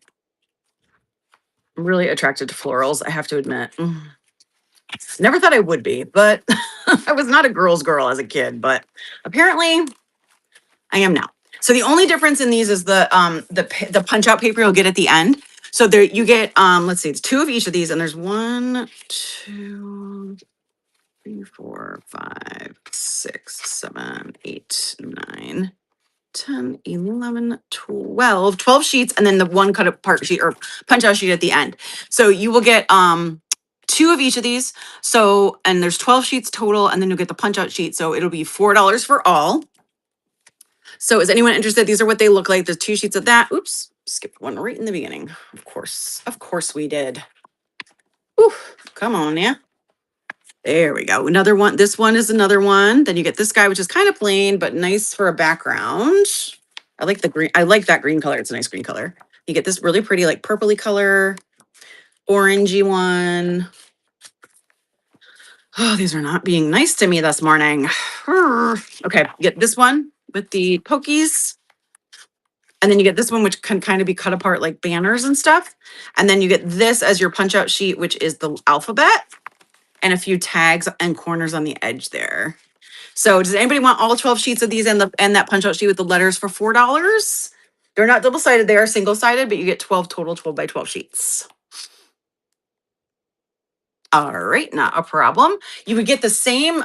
Speaker 1: I'm really attracted to florals, I have to admit. Never thought I would be, but I was not a girl's girl as a kid, but apparently I am now. So the only difference in these is the punch out paper you'll get at the end. So there you get let's see, it's two of each of these, and there's 1, 2, 3, 4, 5, 6, 7, 8, 9, 10, 11, 12 sheets, and then the one cut apart sheet or punch out sheet at the end. So you will get two of each of these. So, and there's 12 sheets total, and then you'll get the punch out sheet. So it'll be $4 for all. So is anyone interested? These are what they look like. There's two sheets of that. Oops, skipped one right in the beginning. Of course we did. Ooh, come on, yeah. There we go. Another one. This one is another one. Then you get this guy, which is kind of plain, but nice for a background. I like the green. I like that green color. It's a nice green color. You get this really pretty, like purpley color, orangey one. Oh, these are not being nice to me this morning. Okay, get this one with the pokies. And then you get this one, which can kind of be cut apart like banners and stuff. And then you get this as your punch out sheet, which is the alphabet and a few tags and corners on the edge there. So does anybody want all 12 sheets of these and that punch out sheet with the letters for $4? They're not double-sided, they are single-sided, but you get 12 total 12 by 12 sheets. All right, not a problem. You would get the same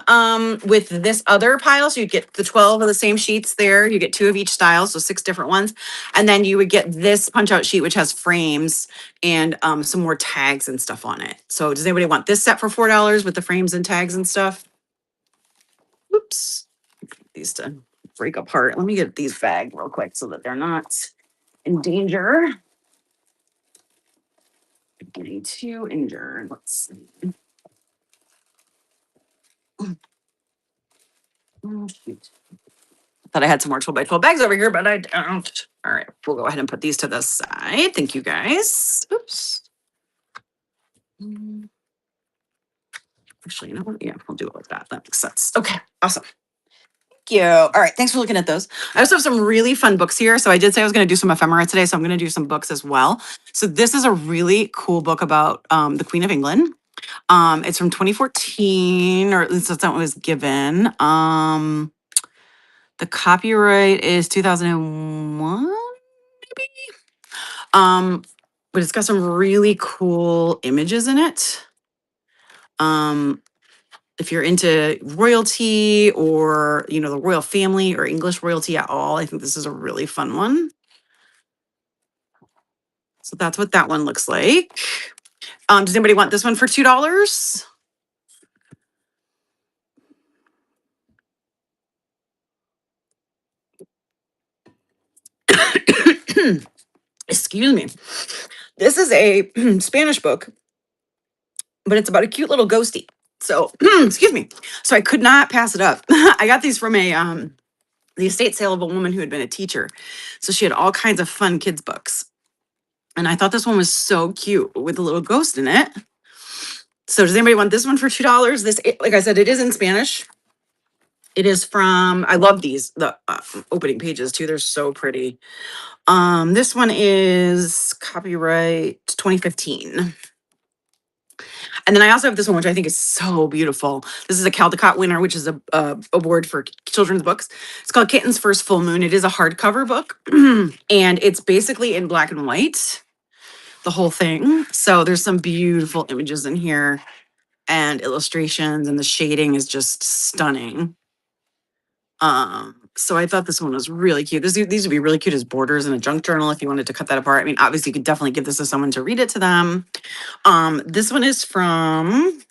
Speaker 1: with this other pile. So you'd get the 12 of the same sheets there. You get two of each style, so 6 different ones. And then you would get this punch out sheet, which has frames and some more tags and stuff on it. So does anybody want this set for $4 with the frames and tags and stuff? Oops, these to break apart. Let me get these bagged real quick so that they're not in danger. Getting too injured. Let's see. Oh, shoot. Thought I had some more 12 by 12 bags over here, but I don't. All right, we'll go ahead and put these to the side. Thank you guys. Oops. Actually, you know what? Yeah, we'll do it like that. That makes sense. Okay, awesome. Thank you. All right, thanks for looking at those. I also have some really fun books here. So I did say I was going to do some ephemera today, so I'm going to do some books as well. So this is a really cool book about the Queen of England. It's from 2014, or at least that's not what was given. The copyright is 2001, maybe. But it's got some really cool images in it. If you're into royalty or, you know, the royal family or English royalty at all, I think this is a really fun one. So that's what that one looks like. Does anybody want this one for $2? Excuse me. This is a Spanish book, but it's about a cute little ghosty. So, excuse me. So I could not pass it up. I got these from the estate sale of a woman who had been a teacher. So she had all kinds of fun kids books. And I thought this one was so cute with a little ghost in it. So does anybody want this one for $2? This, like I said, it is in Spanish. It is from, I love these, the opening pages too. They're so pretty. This one is copyright 2015. And then I also have this one, which I think is so beautiful. This is a Caldecott winner, which is a award for children's books. It's called Kitten's First Full Moon. It is a hardcover book, and it's basically in black and white, the whole thing. So there's some beautiful images in here and illustrations, and the shading is just stunning. So I thought this one was really cute. These would be really cute as borders in a junk journal if you wanted to cut that apart. I mean, obviously you could definitely give this to someone to read it to them. This one is from,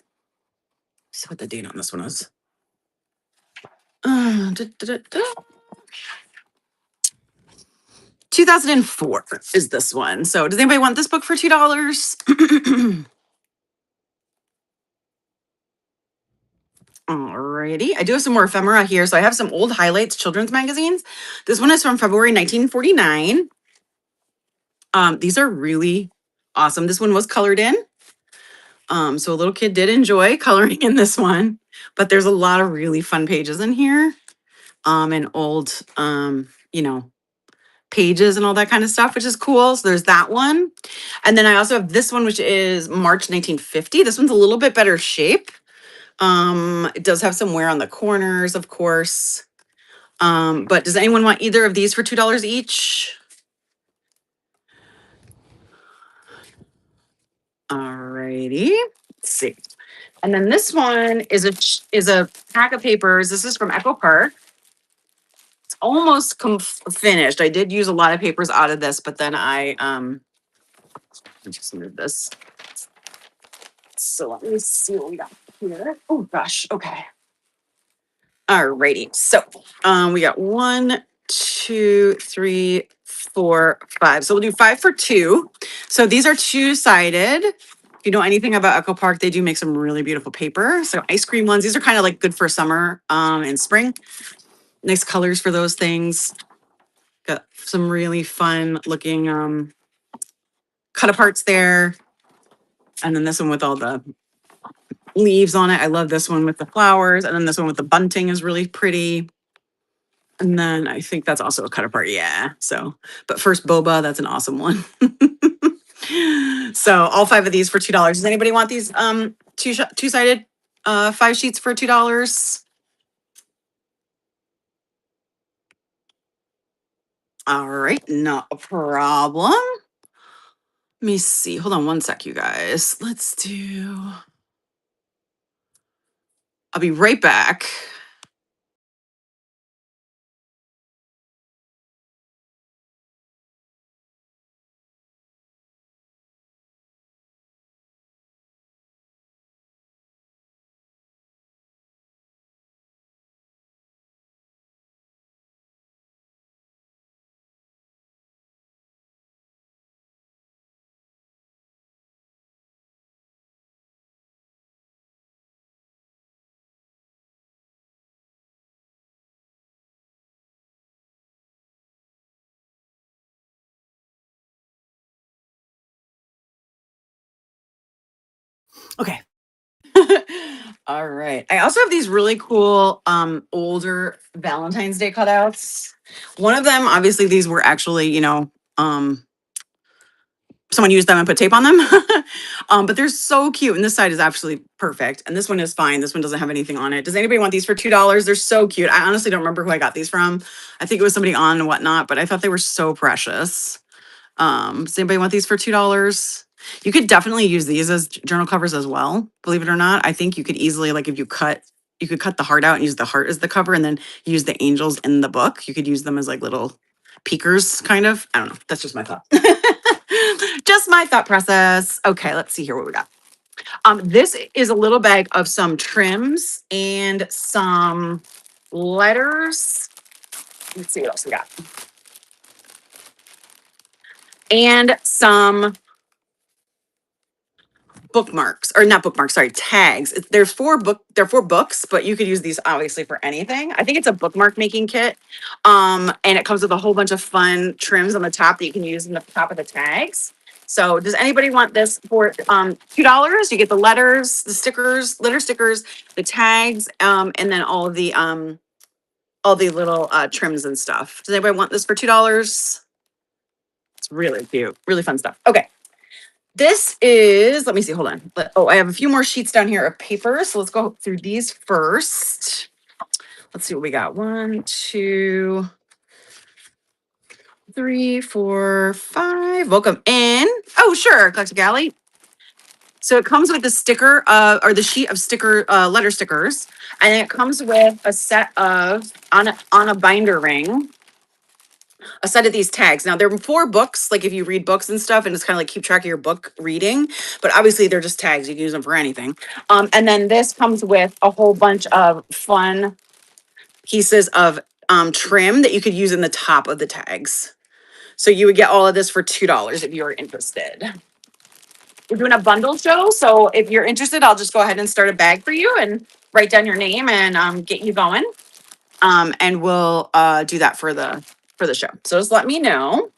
Speaker 1: see what the date on this one is. Da, da, da, da. 2004 is this one. So does anybody want this book for $2? Alrighty. I do have some more ephemera here. So I have some old highlights children's magazines. This one is from February 1949. These are really awesome. This one was colored in. So a little kid did enjoy coloring in this one, but there's a lot of really fun pages in here. And old pages and all that kind of stuff, which is cool. So there's that one. And then I also have this one, which is March 1950. This one's a little bit better shape. It does have some wear on the corners, of course. But does anyone want either of these for $2 each? Alrighty. Let's see. And then this one is a pack of papers. This is from Echo Park. It's almost finished. I did use a lot of papers out of this, but then I just moved this. So let me see what we got here. Oh gosh. Okay. Alrighty. So we got 1, 2, 3, 4, 5. So we'll do 5 for 2. So these are two-sided. If you know anything about Echo Park, they do make some really beautiful paper. So ice cream ones. These are kind of like good for summer and spring. Nice colors for those things. Got some really fun looking cut aparts there. And then this one with all the leaves on it. I love this one with the flowers. And then this one with the bunting is really pretty. And then I think that's also a cut apart. Yeah. So, but first boba, that's an awesome one. So all 5 of these for $2. Does anybody want these two-sided 5 sheets for $2? All right, no problem. Let me see. Hold on one sec, you guys. Let's do. I'll be right back. Okay. All right. I also have these really cool older Valentine's Day cutouts. One of them, obviously, these were actually, someone used them and put tape on them. But they're so cute. And this side is absolutely perfect. And this one is fine. This one doesn't have anything on it. Does anybody want these for $2? They're so cute. I honestly don't remember who I got these from. I think it was somebody on and whatnot, but I thought they were so precious. Does anybody want these for $2? You could definitely use these as journal covers as well. Believe it or not, I think you could easily, like if you could cut the heart out and use the heart as the cover and then use the angels in the book. You could use them as like little peekers, kind of. I don't know. That's just my thought. Just my thought process. Okay, let's see here what we got. This is a little bag of some trims and some letters. Let's see what else we got. And some bookmarks, or not bookmarks, sorry, tags. There's 4 books, but you could use these obviously for anything. I think it's a bookmark making kit. And it comes with a whole bunch of fun trims on the top that you can use in the top of the tags. So does anybody want this for $2? You get the letters, the stickers, letter stickers, the tags, and then all the little trims and stuff. Does anybody want this for $2? It's really cute, really fun stuff. Okay. This is, let me see, hold on. Oh, I have a few more sheets down here of paper. So let's go through these first. Let's see what we got. 1, 2, 3, 4, 5. Welcome in. Oh, sure, Collective Galley. So it comes with the sticker or the sheet of letter stickers. And it comes with a set of, on a binder ring, a set of these tags. Now, there are 4 books, like if you read books and stuff, and it's kind of like keep track of your book reading, but obviously they're just tags. You can use them for anything. And then this comes with a whole bunch of fun pieces of trim that you could use in the top of the tags. So you would get all of this for $2 if you're interested. We're doing a bundle show, so if you're interested, I'll just go ahead and start a bag for you and write down your name and get you going. And we'll do that for the show. So just let me know.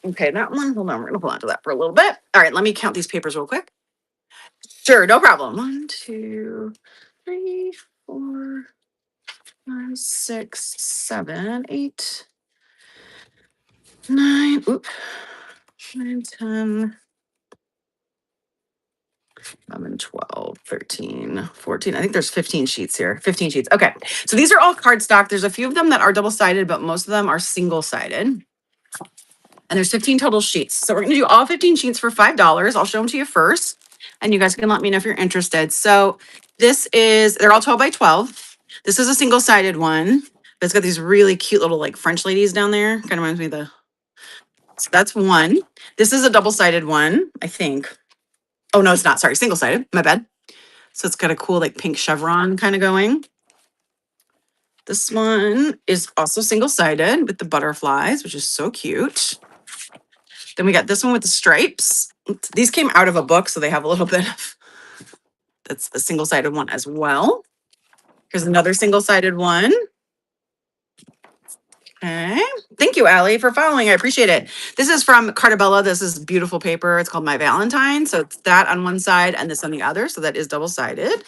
Speaker 1: Okay, that one. Hold on, we're gonna hold on to that for a little bit. All right, let me count these papers real quick. Sure, no problem. 1, 2, 3, 4, 5, 6, 7, 8, 9. Oop. 9, 10, 11, 12, 13, 14. I think there's 15 sheets here. 15 sheets. Okay. So these are all cardstock. There's a few of them that are double-sided, but most of them are single-sided. And there's 15 total sheets. So we're going to do all 15 sheets for $5. I'll show them to you first, and you guys can let me know if you're interested. So they're all 12 by 12. This is a single-sided one, but it's got these really cute little like French ladies down there. Kind of reminds me of so that's one. This is a double-sided one, I think. Oh, no, it's not. Sorry, single-sided. My bad. So it's got a cool like pink chevron kind of going. This one is also single-sided with the butterflies, which is so cute. Then we got this one with the stripes. These came out of a book, so they have a little bit of, that's a single-sided one as well. Here's another single-sided one. Okay. Thank you, Allie, for following. I appreciate it. This is from Cartabella. This is beautiful paper. It's called My Valentine. So it's that on one side and this on the other. So that is double-sided.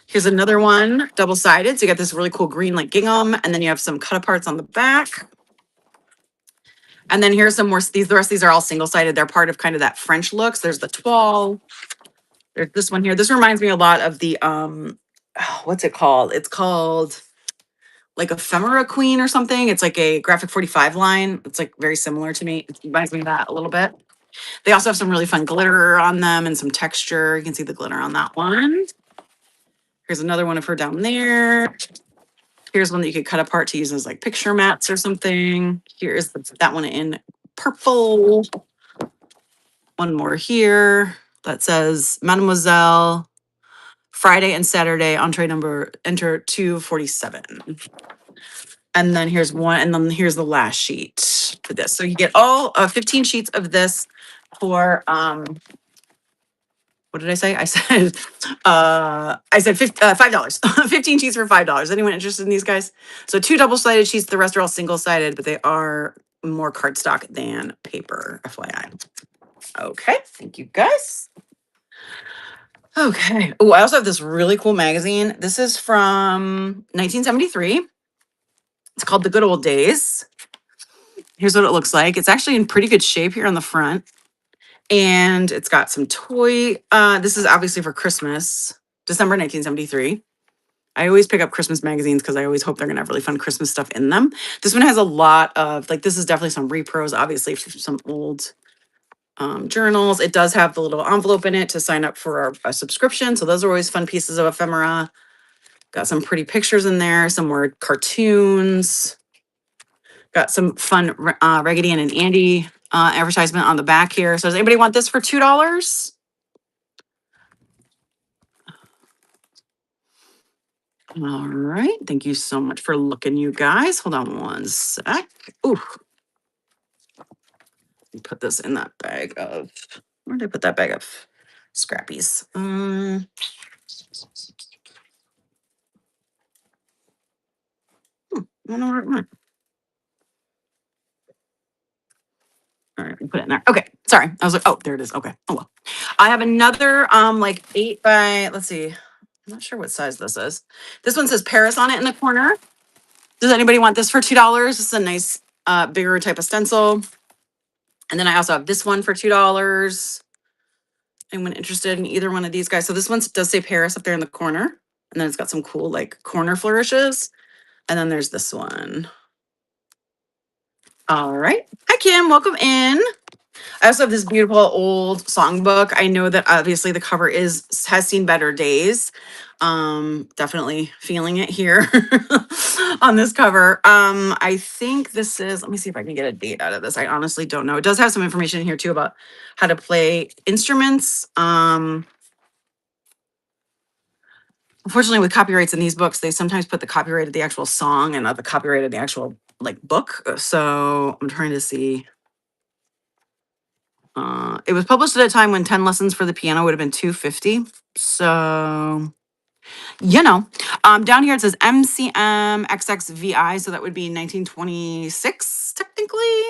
Speaker 1: Here's another one, double-sided. So you got this really cool green like gingham, and then you have some cut aparts on the back. And then here's some more. The rest of these are all single-sided. They're part of kind of that French looks. There's the toile. There's this one here. This reminds me a lot of the what's it called? It's called like Ephemera Queen or something. It's like a graphic 45 line. It's like very similar to me. It reminds me of that a little bit. They also have some really fun glitter on them and some texture. You can see the glitter on that one. Here's another one of her down there. Here's one that you could cut apart to use as like picture mats or something. Here's that one in purple. One more here that says Mademoiselle Friday and Saturday enter 247. And then here's one, and then here's the last sheet for this. So you get all 15 sheets of this for what did I say? I said $5. 15 sheets for $5. Anyone interested in these guys? So 2 double-sided sheets, the rest are all single-sided, but they are more cardstock than paper, FYI. Okay, thank you guys. Okay. Oh, I also have this really cool magazine. This is from 1973. It's called The Good Old Days. Here's what it looks like. It's actually in pretty good shape here on the front. And it's got some toy. This is obviously for Christmas, December 1973. I always pick up Christmas magazines because I always hope they're going to have really fun Christmas stuff in them. This one has a lot of, like, this is definitely some repros, obviously, some old journals. It does have the little envelope in it to sign up for a subscription. So those are always fun pieces of ephemera. Got some pretty pictures in there, some more cartoons. Got some fun Raggedy Ann and Andy advertisement on the back here. So does anybody want this for $2? All right. Thank you so much for looking, you guys. Hold on one sec. Ooh. Put this in that bag of, where did I put that bag of scrappies? I don't know where it went. All right, put it in there. Okay, sorry. I was like, oh, there it is. Okay. Oh well. I have another like 8 by, let's see. I'm not sure what size this is. This one says Paris on it in the corner. Does anybody want this for $2? This is a nice bigger type of stencil. And then I also have this one for $2. Anyone interested in either one of these guys? So this one does say Paris up there in the corner. And then it's got some cool like corner flourishes. And then there's this one. All right. Hi, Kim. Welcome in. I also have this beautiful old songbook. I know that obviously the cover has seen better days. Definitely feeling it here on this cover. I think this is, let me see if I can get a date out of this. I honestly don't know. It does have some information in here too about how to play instruments. Unfortunately, with copyrights in these books, they sometimes put the copyright of the actual song and not the copyright of the actual like book. So I'm trying to see. It was published at a time when 10 lessons for the piano would have been 250. So down here it says MCM XXVI, so that would be 1926 technically.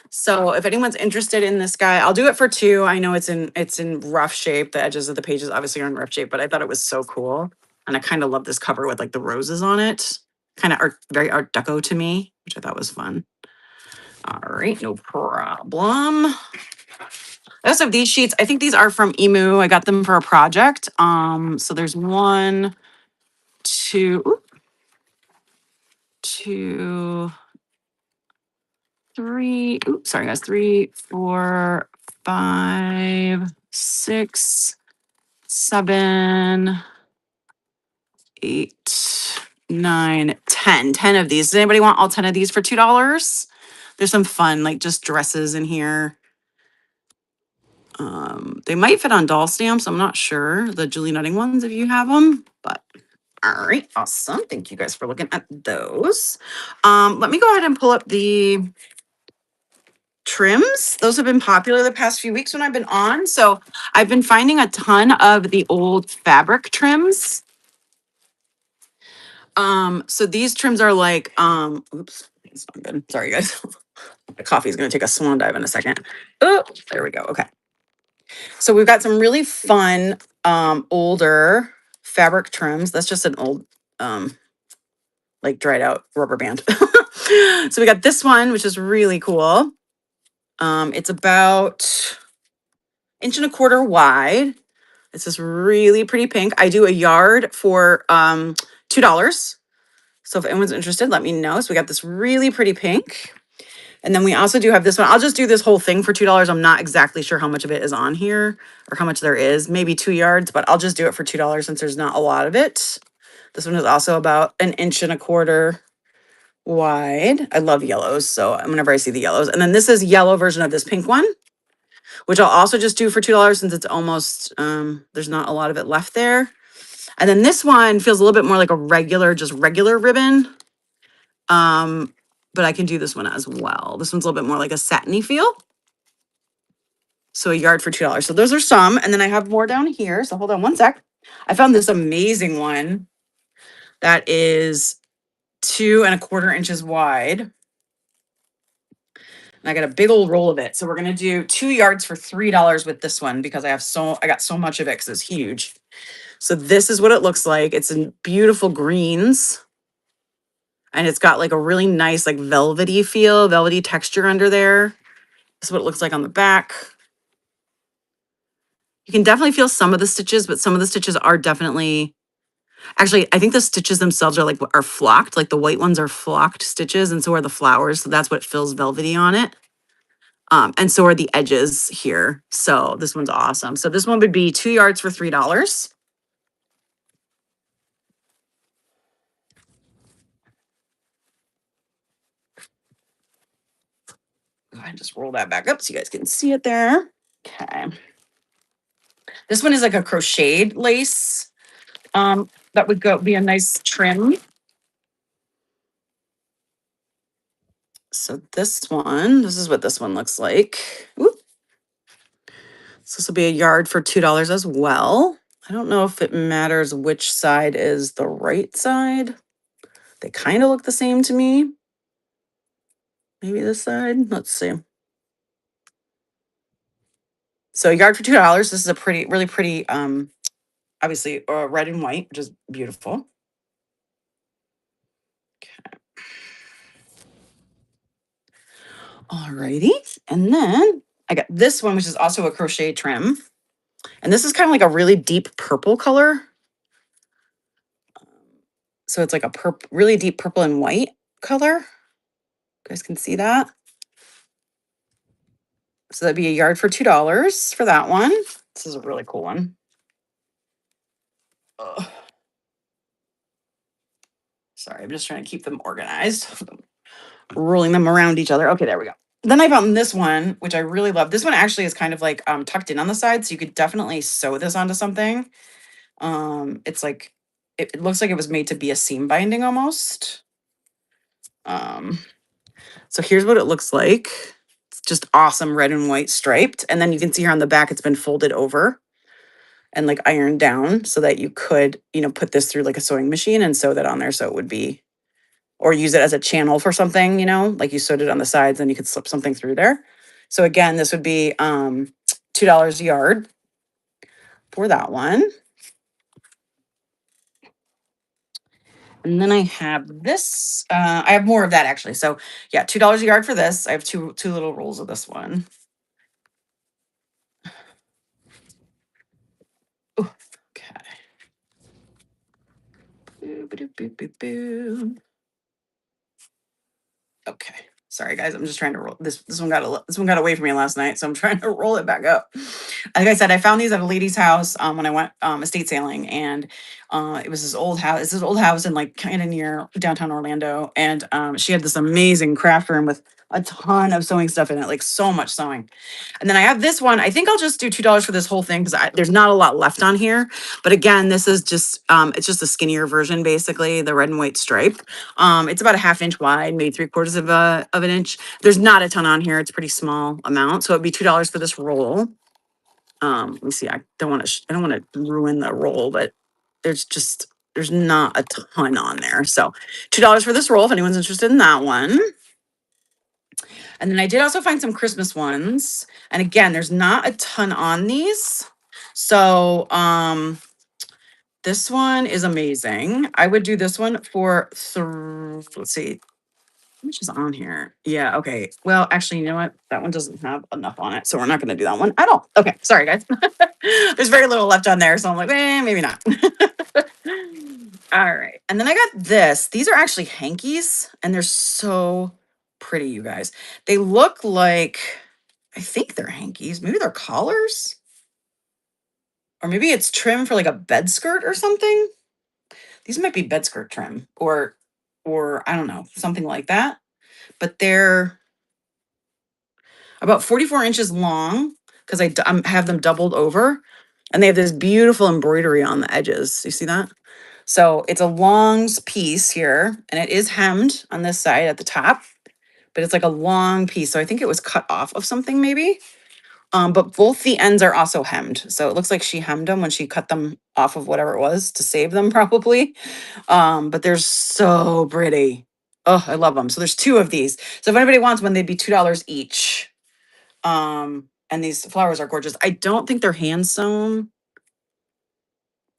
Speaker 1: So if anyone's interested in this guy, I'll do it for two. I know it's in rough shape. The edges of the pages obviously are in rough shape, but I thought it was so cool. And I kind of love this cover with like the roses on it. Kind of very art deco to me, which I thought was fun. All right, no problem. I also have these sheets. I think these are from Emu. I got them for a project. So there's one, two, three. Oops, sorry guys. 3, 4, 5, 6, 7, 8, 9, 10. 10 of these. Does anybody want all 10 of these for $2? There's some fun, like just dresses in here. They might fit on doll stamps. I'm not sure. The Julie Nutting ones, if you have them, but all right, awesome. Thank you guys for looking at those. Let me go ahead and pull up the trims. Those have been popular the past few weeks when I've been on. So I've been finding a ton of the old fabric trims. So these trims are like, oops, it's not good. Sorry, guys. The coffee is going to take a swan dive in a second. Oh, there we go. Okay. So we've got some really fun, older fabric trims. That's just an old, like dried out rubber band. So we got this one, which is really cool. It's about 1.25 inches wide. It's this really pretty pink. I do a yard for $2. So if anyone's interested, let me know. So we got this really pretty pink. And then we also do have this one. I'll just do this whole thing for $2. I'm not exactly sure how much of it is on here or how much there is. Maybe 2 yards, but I'll just do it for $2 since there's not a lot of it. This one is also about 1.25 inches wide. I love yellows, so whenever I see the yellows. And then this is yellow version of this pink one, which I'll also just do for $2 since it's almost, there's not a lot of it left there. And then this one feels a little bit more like a regular, just regular ribbon. But I can do this one as well. This one's a little bit more like a satiny feel. So a yard for $2. So those are some. And then I have more down here. So hold on one sec. I found this amazing one that is 2.25 inches wide. And I got a big old roll of it. So we're gonna do 2 yards for $3 with this one because I got so much of it because it's huge. So this is what it looks like. It's in beautiful greens. And it's got like a really nice, like velvety feel, velvety texture under there. This is what it looks like on the back. You can definitely feel some of the stitches, but some of the stitches are definitely, actually, I think the stitches themselves are flocked, like the white ones are flocked stitches, and so are the flowers. So that's what feels velvety on it. And so are the edges here. So this one's awesome. So this one would be 2 yards for $3. Go ahead and just roll that back up so you guys can see it there. Okay. This one is like a crocheted lace. That would be a nice trim. So this is what this one looks like. Whoop. So this will be a yard for $2 as well. I don't know if it matters which side is the right side. They kind of look the same to me. Maybe this side. Let's see. So a yard for $2. This is a really pretty, obviously red and white, which is beautiful. Okay. Alrighty. And then I got this one, which is also a crochet trim. And this is kind of like a really deep purple color. So it's like a really deep purple and white color. You guys can see that. So that'd be a yard for $2 for that one. This is a really cool one. Ugh. Sorry, I'm just trying to keep them organized. Rolling them around each other. Okay, there we go. Then I found this one, which I really love. This one actually is kind of like tucked in on the side, so you could definitely sew this onto something. It's like it looks like it was made to be a seam binding almost. Um, so here's what it looks like. It's just awesome red and white striped. And then you can see here on the back, it's been folded over and like ironed down so that you could, put this through like a sewing machine and sew that on there. So it would be, or use it as a channel for something, like you sewed it on the sides and you could slip something through there. So again, this would be $2 a yard for that one. And then I have this. I have more of that actually. So yeah, $2 a yard for this. I have two little rolls of this one. Ooh, okay. Boo, ba, doo, boo, boo, boo. Okay. Sorry guys, I'm just trying to roll this one got away from me last night, so I'm trying to roll it back up. Like I said, I found these at a lady's house when I went estate sailing, and it was this old house. It's this old house in like kind of near downtown Orlando, and she had this amazing craft room with a ton of sewing stuff in it, like so much sewing. And then I have this one. I think I'll just do $2 for this whole thing because there's not a lot left on here. But again, this is just it's just a skinnier version, basically the red and white stripe. It's about a half-inch wide, maybe 3/4 of an inch. There's not a ton on here. It's a pretty small amount, so it'd be $2 for this roll. Let me see. I don't want to ruin the roll, but there's not a ton on there. So $2 for this roll if anyone's interested in that one. And then I did also find some Christmas ones. And again, there's not a ton on these. So this one is amazing. I would do this one for let's see. How much is on here? Yeah, okay. Well, actually, you know what? That one doesn't have enough on it, so we're not going to do that one at all. Okay, sorry, guys. There's very little left on there, so I'm like, maybe not. All right. And then I got this. These are actually hankies, and they're so pretty, you guys. They look like, I think they're hankies. Maybe they're collars, or maybe it's trim for like a bed skirt or something. These might be bed skirt trim, or I don't know, something like that. But they're about 44 inches long because I have them doubled over, and they have this beautiful embroidery on the edges. You see that? So it's a long piece here, and it is hemmed on this side at the top, but it's like a long piece. So I think it was cut off of something maybe. But both the ends are also hemmed. So it looks like she hemmed them when she cut them off of whatever it was to save them probably. But they're so pretty. Oh, I love them. So there's two of these. So if anybody wants one, they'd be $2 each. And these flowers are gorgeous. I don't think they're hand sewn.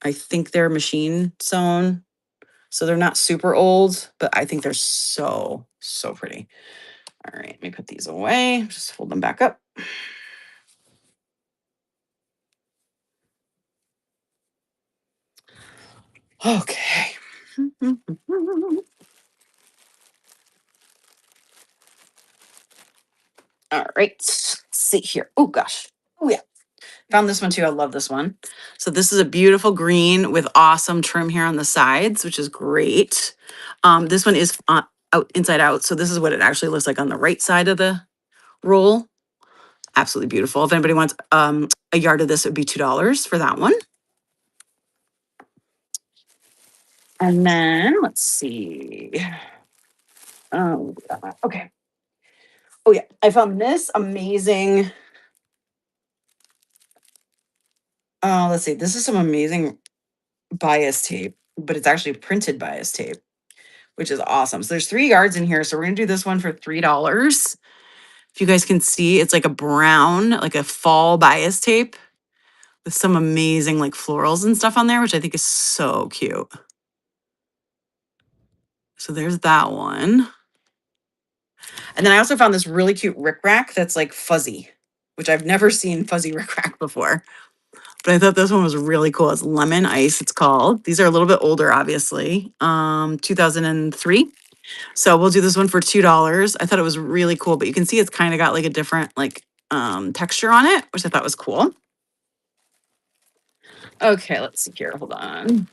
Speaker 1: I think they're machine sewn. So they're not super old, but I think they're so, so pretty. All right, let me put these away. Just fold them back up. Okay. All right, let's see here. Oh gosh. Oh yeah. Found this one too. I love this one. So this is a beautiful green with awesome trim here on the sides, which is great. This one is out inside out. So this is what it actually looks like on the right side of the roll. Absolutely beautiful. If anybody wants a yard of this, it would be $2 for that one. And then let's see. Oh, okay. Oh yeah, I found this amazing. Oh, let's see. This is some amazing bias tape, but it's actually printed bias tape, which is awesome. So there's 3 yards in here. So we're gonna do this one for $3. If you guys can see, it's like a brown, like a fall bias tape with some amazing like florals and stuff on there, which I think is so cute. So there's that one. And then I also found this really cute rickrack that's like fuzzy, which I've never seen fuzzy rickrack before. But I thought this one was really cool. It's Lemon Ice, it's called. These are a little bit older, obviously. 2003. So we'll do this one for $2. I thought it was really cool, but you can see it's kind of got like a different like texture on it, which I thought was cool. Okay, let's see here. Hold on.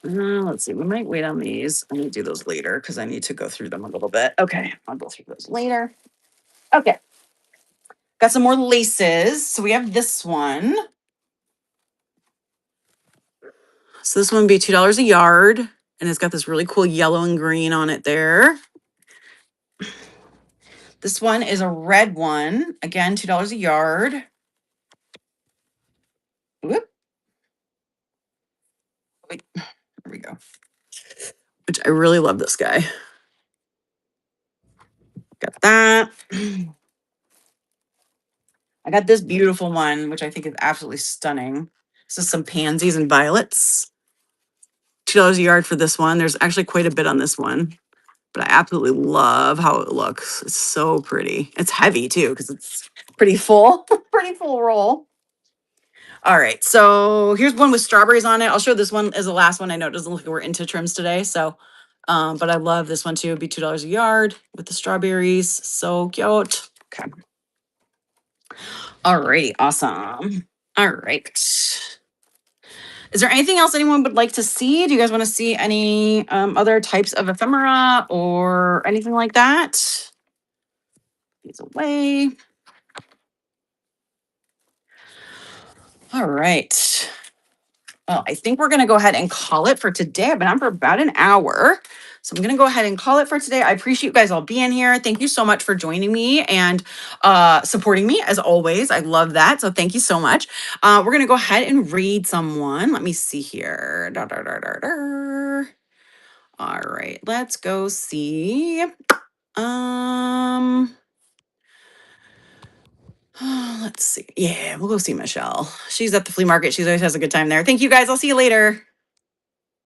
Speaker 1: Let's see. We might wait on these. I'm gonna do those later because I need to go through them a little bit. Okay, I'll go through those later. Okay. Got some more laces. So we have this one. So this one would be $2 a yard. And it's got this really cool yellow and green on it there. This one is a red one. Again, $2 a yard. Whoop. Wait, there we go. Which I really love this guy. Got that. I got this beautiful one, which I think is absolutely stunning. This is some pansies and violets. $2 a yard for this one. There's actually quite a bit on this one, but I absolutely love how it looks. It's so pretty. It's heavy too, because it's pretty full, pretty full roll. All right, so here's one with strawberries on it. I'll show this one as the last one. I know it doesn't look like we're into trims today, so, but I love this one too. It'd be $2 a yard with the strawberries. So cute. Okay. All righty, awesome. All right. Is there anything else anyone would like to see? Do you guys want to see any other types of ephemera or anything like that? These away. All right. Well, I think we're going to go ahead and call it for today. I've been on for about an hour. So I'm going to go ahead and call it for today. I appreciate you guys all being here. Thank you so much for joining me and supporting me as always. I love that. So thank you so much. We're going to go ahead and read someone. Let me see here. Da, da, da, da, da. All right, let's go see. Let's see. Yeah, we'll go see Michelle. She's at the flea market. She always has a good time there. Thank you guys. I'll see you later.